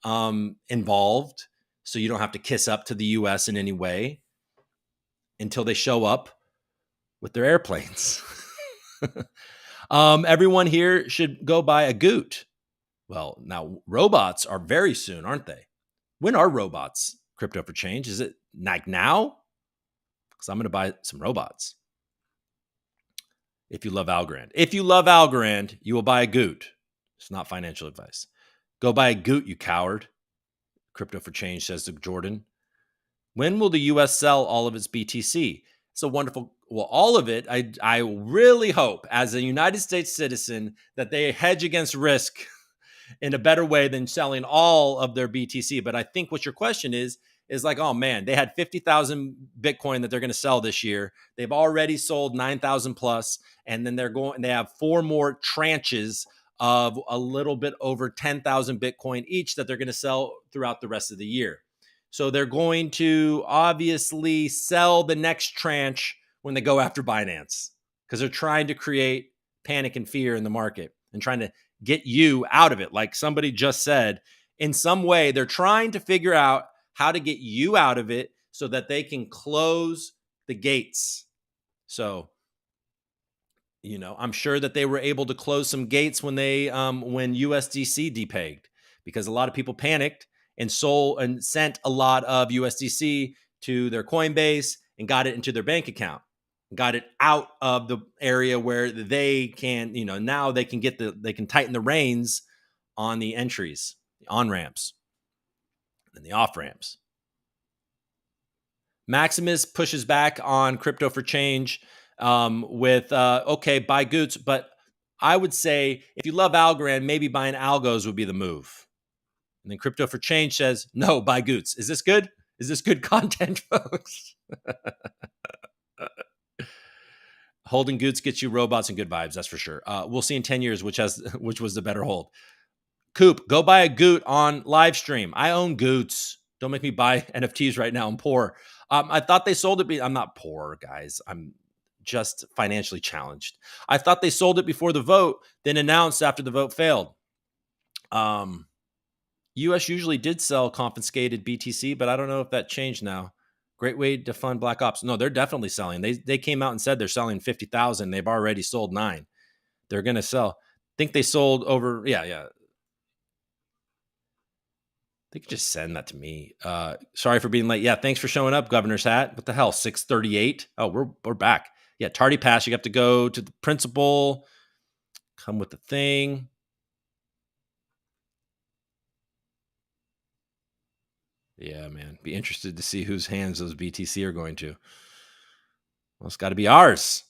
Involved, so you don't have to kiss up to the U.S. in any way until they show up with their airplanes. Everyone here should go buy a Goot. Well, now robots are very soon, aren't they? When are robots crypto for change? Is it like now? Because I'm going to buy some robots. If you love Algorand, you will buy a Goot. It's not financial advice. Go buy a Goot, you coward. Crypto for change, says to Jordan. When will the U.S. sell all of its BTC? It's a wonderful, well, all of it. I really hope, as a United States citizen, that they hedge against risk in a better way than selling all of their BTC. But I think what your question is like, oh man, they had 50,000 Bitcoin that they're going to sell this year. They've already sold 9,000 plus, and then they have 4 more tranches of a little bit over 10,000 Bitcoin each that they're going to sell throughout the rest of the year. So they're going to obviously sell the next tranche when they go after Binance, because they're trying to create panic and fear in the market and trying to get you out of it. Like somebody just said, in some way, they're trying to figure out how to get you out of it so that they can close the gates. So, I'm sure that they were able to close some gates when when USDC depegged, because a lot of people panicked and sold and sent a lot of USDC to their Coinbase and got it into their bank account, got it out of the area where they can, now they can they can tighten the reins on the entries, the on ramps and the off ramps. Maximus pushes back on crypto for change with, okay, buy Goots. But I would say if you love Algorand, maybe buying Algos would be the move. And then crypto for change says, no, buy Goots. Is this good? Is this good content, folks? Holding Goots gets you robots and good vibes, that's for sure. We'll see in 10 years which was the better hold. Coop, go buy a Goot on live stream. I own Goots. Don't make me buy NFTs right now. I'm poor. I thought they sold it. I'm not poor, guys. I'm just financially challenged. I thought they sold it before the vote, then announced after the vote failed. US usually did sell confiscated BTC, but I don't know if that changed now. Great way to fund Black Ops. No, they're definitely selling. They came out and said they're selling 50,000. They've already sold 9. They're going to sell. I think they sold over. Yeah. They could just send that to me. Sorry for being late. Yeah, thanks for showing up, Governor's hat. What the hell? 6:38. Oh, we're back. Yeah, tardy pass. You have to go to the principal. Come with the thing. Yeah, man. Be interested to see whose hands those BTC are going to. Well, it's got to be ours.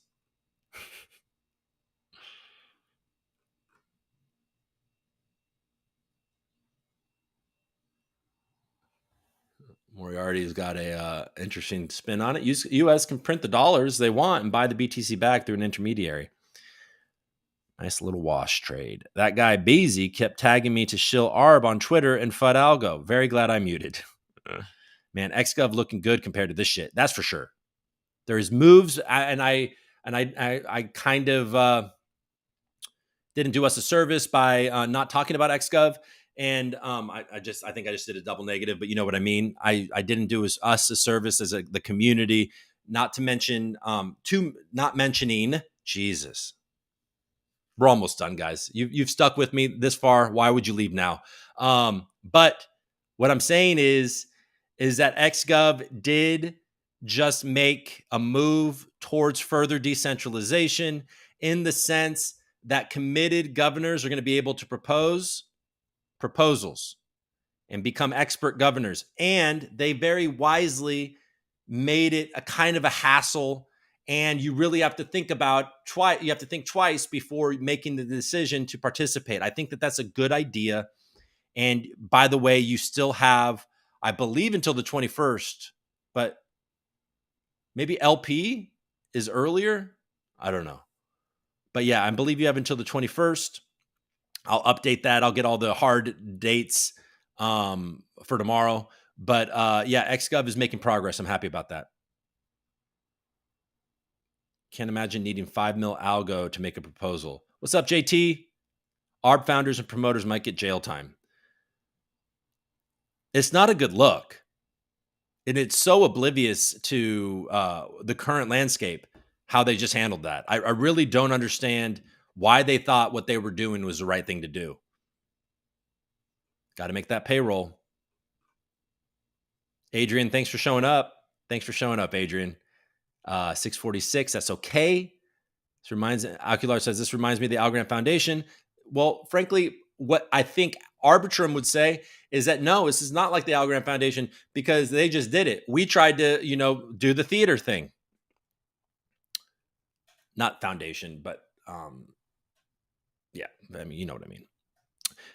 Moriarty's got a interesting spin on it. U.S. can print the dollars they want and buy the BTC back through an intermediary. Nice little wash trade. That guy Beezy kept tagging me to shill ARB on Twitter and FUD Algo. Very glad I muted. Man, XGov looking good compared to this shit. That's for sure. There's moves, and I kind of didn't do us a service by not talking about XGov. And I think I just did a double negative, but you know what I mean. I didn't do us a service as the community. Not to mention, not mentioning Jesus. We're almost done, guys. You've stuck with me this far. Why would you leave now? But what I'm saying is that XGov did just make a move towards further decentralization, in the sense that committed governors are going to be able to propose proposals and become expert governors. And they very wisely made it a kind of a hassle. And you really have to think you have to think twice before making the decision to participate. I think that that's a good idea. And by the way, you still have, I believe, until the 21st, but maybe LP is earlier. I don't know. But yeah, I believe you have until the 21st. I'll update that. I'll get all the hard dates for tomorrow. But yeah, XGov is making progress. I'm happy about that. Can't imagine needing 5 mil algo to make a proposal. What's up, JT? ARB founders and promoters might get jail time. It's not a good look. And it's so oblivious to the current landscape, how they just handled that. I really don't understand why they thought what they were doing was the right thing to do. Got to make that payroll. Adrian, thanks for showing up. Thanks for showing up, Adrian. 646, that's okay. Ocular says, this reminds me of the Algorand Foundation. Well, frankly, what I think Arbitrum would say is that no, this is not like the Algorand Foundation because they just did it. We tried to, do the theater thing. Not foundation, but yeah, I mean, you know what I mean.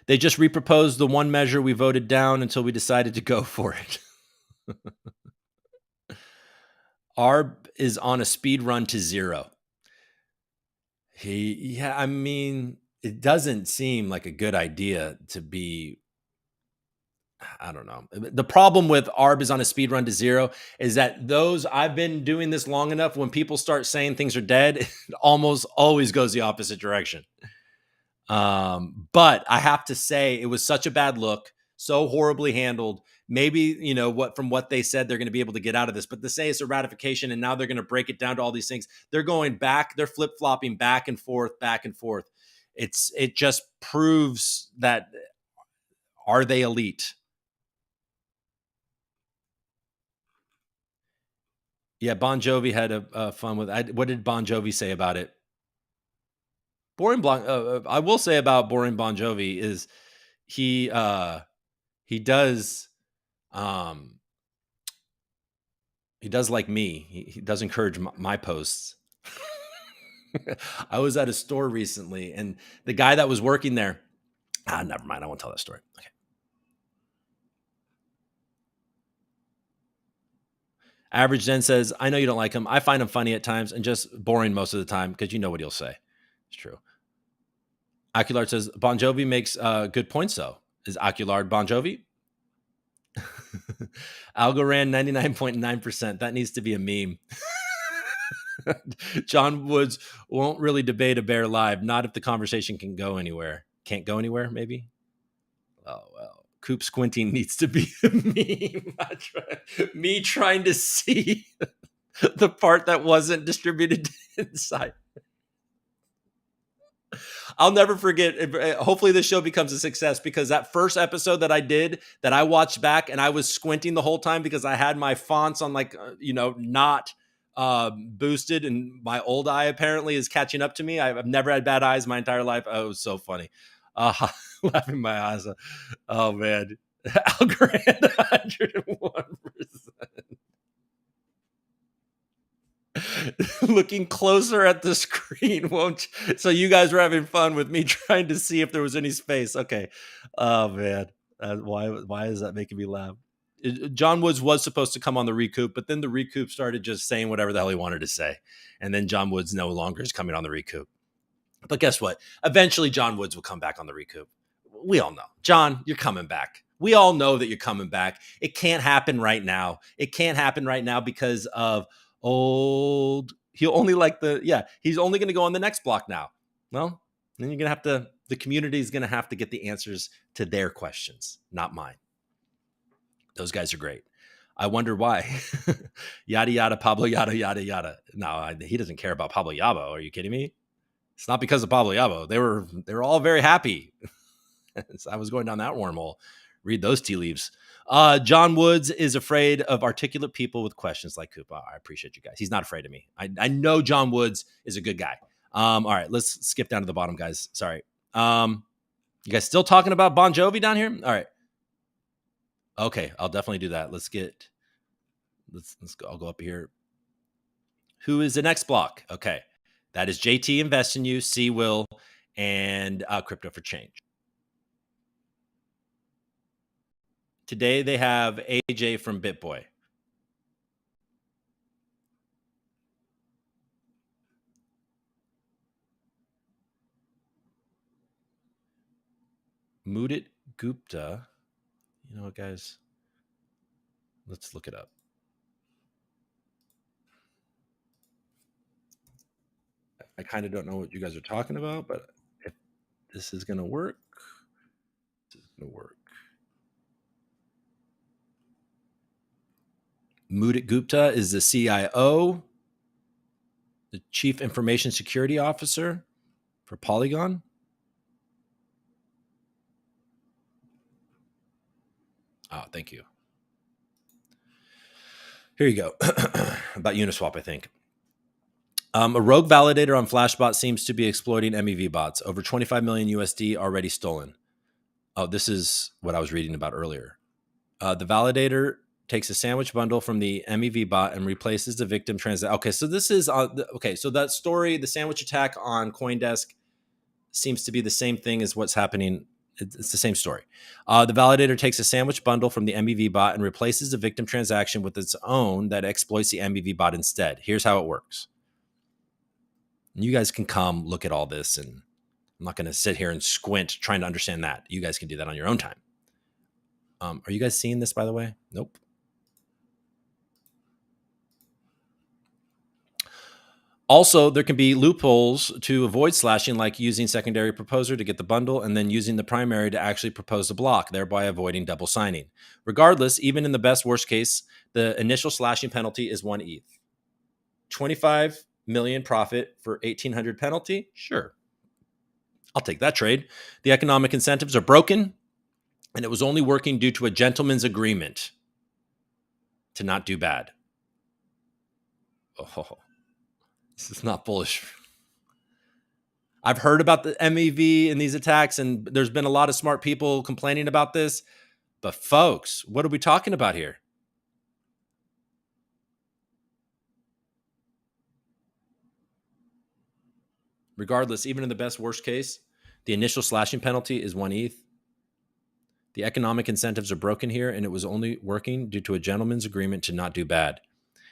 They just reproposed the one measure we voted down until we decided to go for it. ARB is on a speed run to zero. I mean, it doesn't seem like a good idea to be, I don't know. The problem with ARB is on a speed run to zero is that I've been doing this long enough, when people start saying things are dead, it almost always goes the opposite direction. But I have to say, it was such a bad look, so horribly handled. Maybe, from what they said, they're going to be able to get out of this, but to say it's a ratification and now they're going to break it down to all these things, they're going back, they're flip-flopping back and forth. It just proves that, are they elite? Yeah, Bon Jovi had a fun with. What did Bon Jovi say about it? I will say about Boring Bon Jovi is he does um he does like me. He does encourage my posts. I was at a store recently, and the guy that was working there. Never mind. I won't tell that story. Okay. Average Den says, I know you don't like him. I find him funny at times and just boring most of the time because you know what he'll say. It's true. Aculard says, Bon Jovi makes good points, though. Is Aculard Bon Jovi? Algorand 99.9%. That needs to be a meme. John Woods won't really debate a bear live. Not if the conversation can go anywhere. Can't go anywhere, maybe? Oh, well. Coop squinting needs to be a meme. Me trying to see the part that wasn't distributed inside. I'll never forget. Hopefully this show becomes a success, because that first episode that I did, that I watched back, and I was squinting the whole time because I had my fonts on, not boosted, and my old eye apparently is catching up to me. I've never had bad eyes my entire life. Oh, it was so funny. Laughing my eyes off. Oh man. Algorand 101%. Looking closer at the screen, won't you? So you guys were having fun with me trying to see if there was any space. Okay. Oh man. Why is that making me laugh? John Woods was supposed to come on the ReCoop, but then the ReCoop started just saying whatever the hell he wanted to say. And then John Woods no longer is coming on the ReCoop. But guess what? Eventually John Woods will come back on the ReCoop. We all know. John, you're coming back. We all know that you're coming back. It can't happen right now. It can't happen right now because of he'll only he's only going to go on the next block now. Well, then the community is going to have to get the answers to their questions, not mine. Those guys are great. I wonder why. Yada, yada, Pablo, yada, yada, yada. No, he doesn't care about Pablo Yabo. Are you kidding me? It's not because of Pablo Yabo. They were all very happy. I was going down that wormhole. Read those tea leaves. John Woods is afraid of articulate people with questions like Koopa. I appreciate you guys. He's not afraid of me. I know John Woods is a good guy. All right, let's skip down to the bottom, guys. Sorry. You guys still talking about Bon Jovi down here? All right. Okay, I'll definitely do that. Let's go. I'll go up here. Who is the next block? Okay. That is JT Invest in You, C Will, and Crypto for Change. Today they have AJ from BitBoy. Mudit Gupta. You know what, guys? Let's look it up. I kind of don't know what you guys are talking about, but if this is going to work, this is going to work. Mudit Gupta is the CIO, the Chief Information Security Officer for Polygon. Oh, thank you. Here you go. About Uniswap, I think. A rogue validator on Flashbot seems to be exploiting MEV bots. Over 25 million USD already stolen. Oh, this is what I was reading about earlier. The validator takes a sandwich bundle from the MEV bot and replaces the victim transaction. Okay, so this is okay. So that story, the sandwich attack on CoinDesk, seems to be the same thing as what's happening. It's the same story. The validator takes a sandwich bundle from the MEV bot and replaces the victim transaction with its own that exploits the MEV bot instead. Here's how it works. And you guys can come look at all this, and I'm not going to sit here and squint trying to understand that. You guys can do that on your own time. Are you guys seeing this, by the way? Nope. Also, there can be loopholes to avoid slashing, like using secondary proposer to get the bundle and then using the primary to actually propose the block, thereby avoiding double signing. Regardless, even in the best worst case, the initial slashing penalty is 1 ETH. 25 million profit for 1,800 penalty? Sure. I'll take that trade. The economic incentives are broken, and it was only working due to a gentleman's agreement to not do bad. Oh, this is not bullish. I've heard about the MEV and these attacks, and there's been a lot of smart people complaining about this. But folks, what are we talking about here? Regardless, even in the best worst case, the initial slashing penalty is 1 ETH. The economic incentives are broken here, and it was only working due to a gentleman's agreement to not do bad.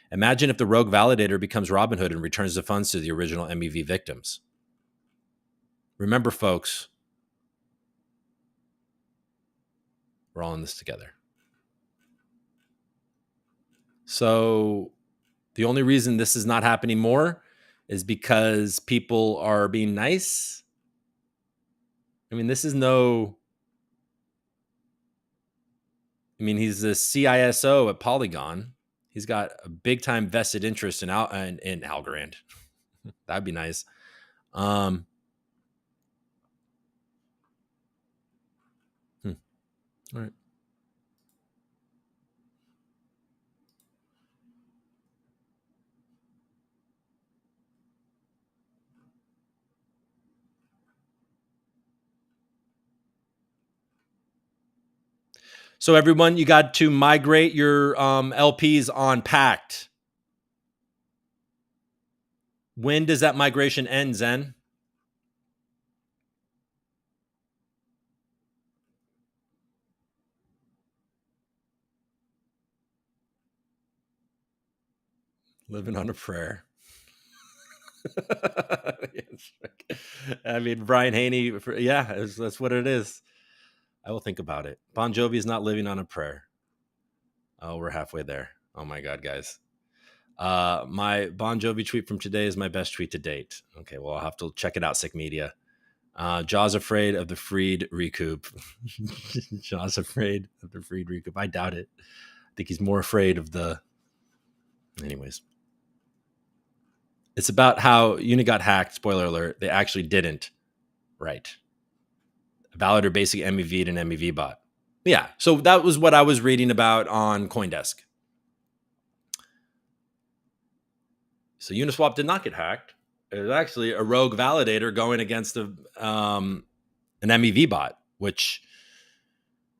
Imagine if the rogue validator becomes Robinhood and returns the funds to the original MEV victims. Remember, folks, we're all in this together. So the only reason this is not happening more is because people are being nice. I mean, this is no... I mean, he's the CISO at Polygon. He's got a big time vested interest in Algorand. That'd be nice. All right. So everyone, you got to migrate your LPs on Pact. When does that migration end, Zen? Living on a prayer. I mean, Brian Haney, yeah, that's what it is. I will think about it. Bon Jovi is not living on a prayer. Oh, we're halfway there. Oh my God, guys. My Bon Jovi tweet from today is my best tweet to date. Okay, well, I'll have to check it out, Sick Media. Jaws afraid of the freed ReCoop. Jaws afraid of the freed ReCoop. I doubt it. I think he's more afraid of the... Anyways. It's about how Uni got hacked. Spoiler alert. They actually didn't. Right. A validator basically MEV'd an MEV bot. Yeah. So that was what I was reading about on CoinDesk. So Uniswap did not get hacked. It was actually a rogue validator going against an MEV bot, which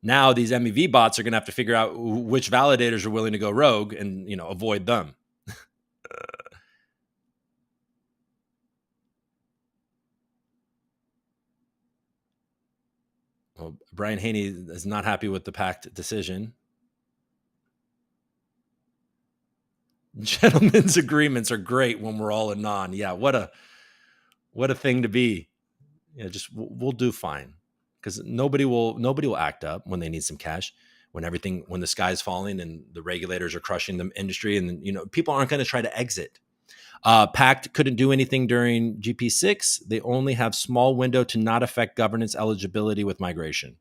now these MEV bots are going to have to figure out which validators are willing to go rogue and, avoid them. Well, Brian Haney is not happy with the pact decision. Gentlemen's agreements are great when we're all in non. Yeah, what a thing to be. Yeah, just we'll do fine, because nobody will act up when they need some cash, when the sky's falling and the regulators are crushing the industry, and people aren't going to try to exit. Pact couldn't do anything during GP6. They only have small window to not affect governance eligibility with migration.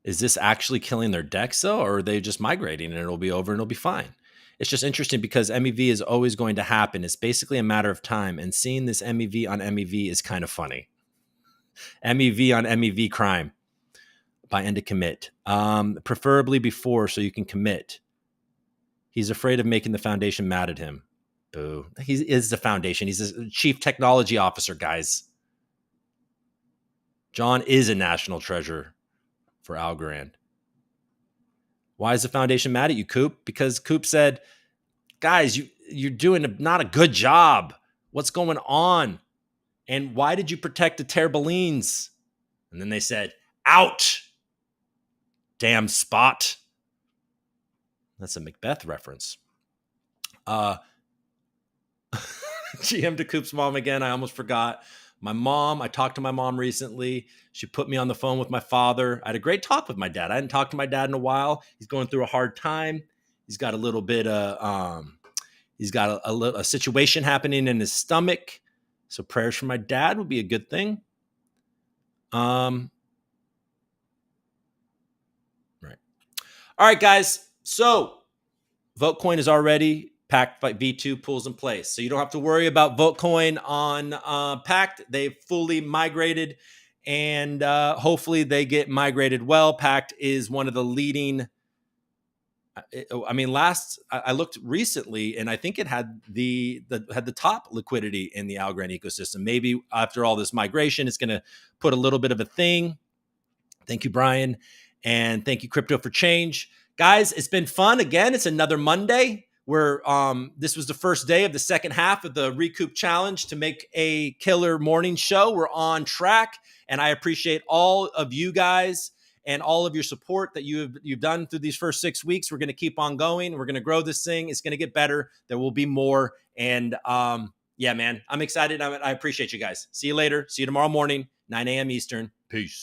Is this actually killing their decks though, or are they just migrating and it'll be over and it'll be fine? It's just interesting because MEV is always going to happen. It's basically a matter of time. And seeing this MEV on MEV is kind of funny. MEV on MEV crime by end of commit. Preferably before so you can commit. He's afraid of making the foundation mad at him. Boo. He is the foundation. He's the chief technology officer, guys. John is a national treasure for Algorand. Why is the foundation mad at you, Coop? Because Coop said, guys, you're doing not a good job. What's going on? And why did you protect the Terbalines? And then they said, out. Damn spot. That's a Macbeth reference. GM to Coop's mom again. I almost forgot. I talked to my mom recently. She put me on the phone with my father. I had a great talk with my dad. I hadn't talked to my dad in a while. He's going through a hard time. He's got a little bit of, he's got a situation happening in his stomach. So prayers for my dad would be a good thing. Right. All right, guys. So Votecoin is already Pact V2 pools in place. So you don't have to worry about Votecoin on Pact. They've fully migrated, and hopefully they get migrated well. Pact is one of the leading. I looked recently, and I think it had the top liquidity in the Algorand ecosystem. Maybe after all this migration, it's going to put a little bit of a thing. Thank you, Brian, and thank you, Crypto for Change. Guys, it's been fun. Again, it's another Monday where this was the first day of the second half of the ReCoop challenge to make a killer morning show. We're on track, and I appreciate all of you guys and all of your support that you've done through these first 6 weeks. We're going to keep on going. We're going to grow this thing. It's going to get better. There will be more. And yeah, man, I'm excited. I appreciate you guys. See you later. See you tomorrow morning, 9 a.m. Eastern. Peace.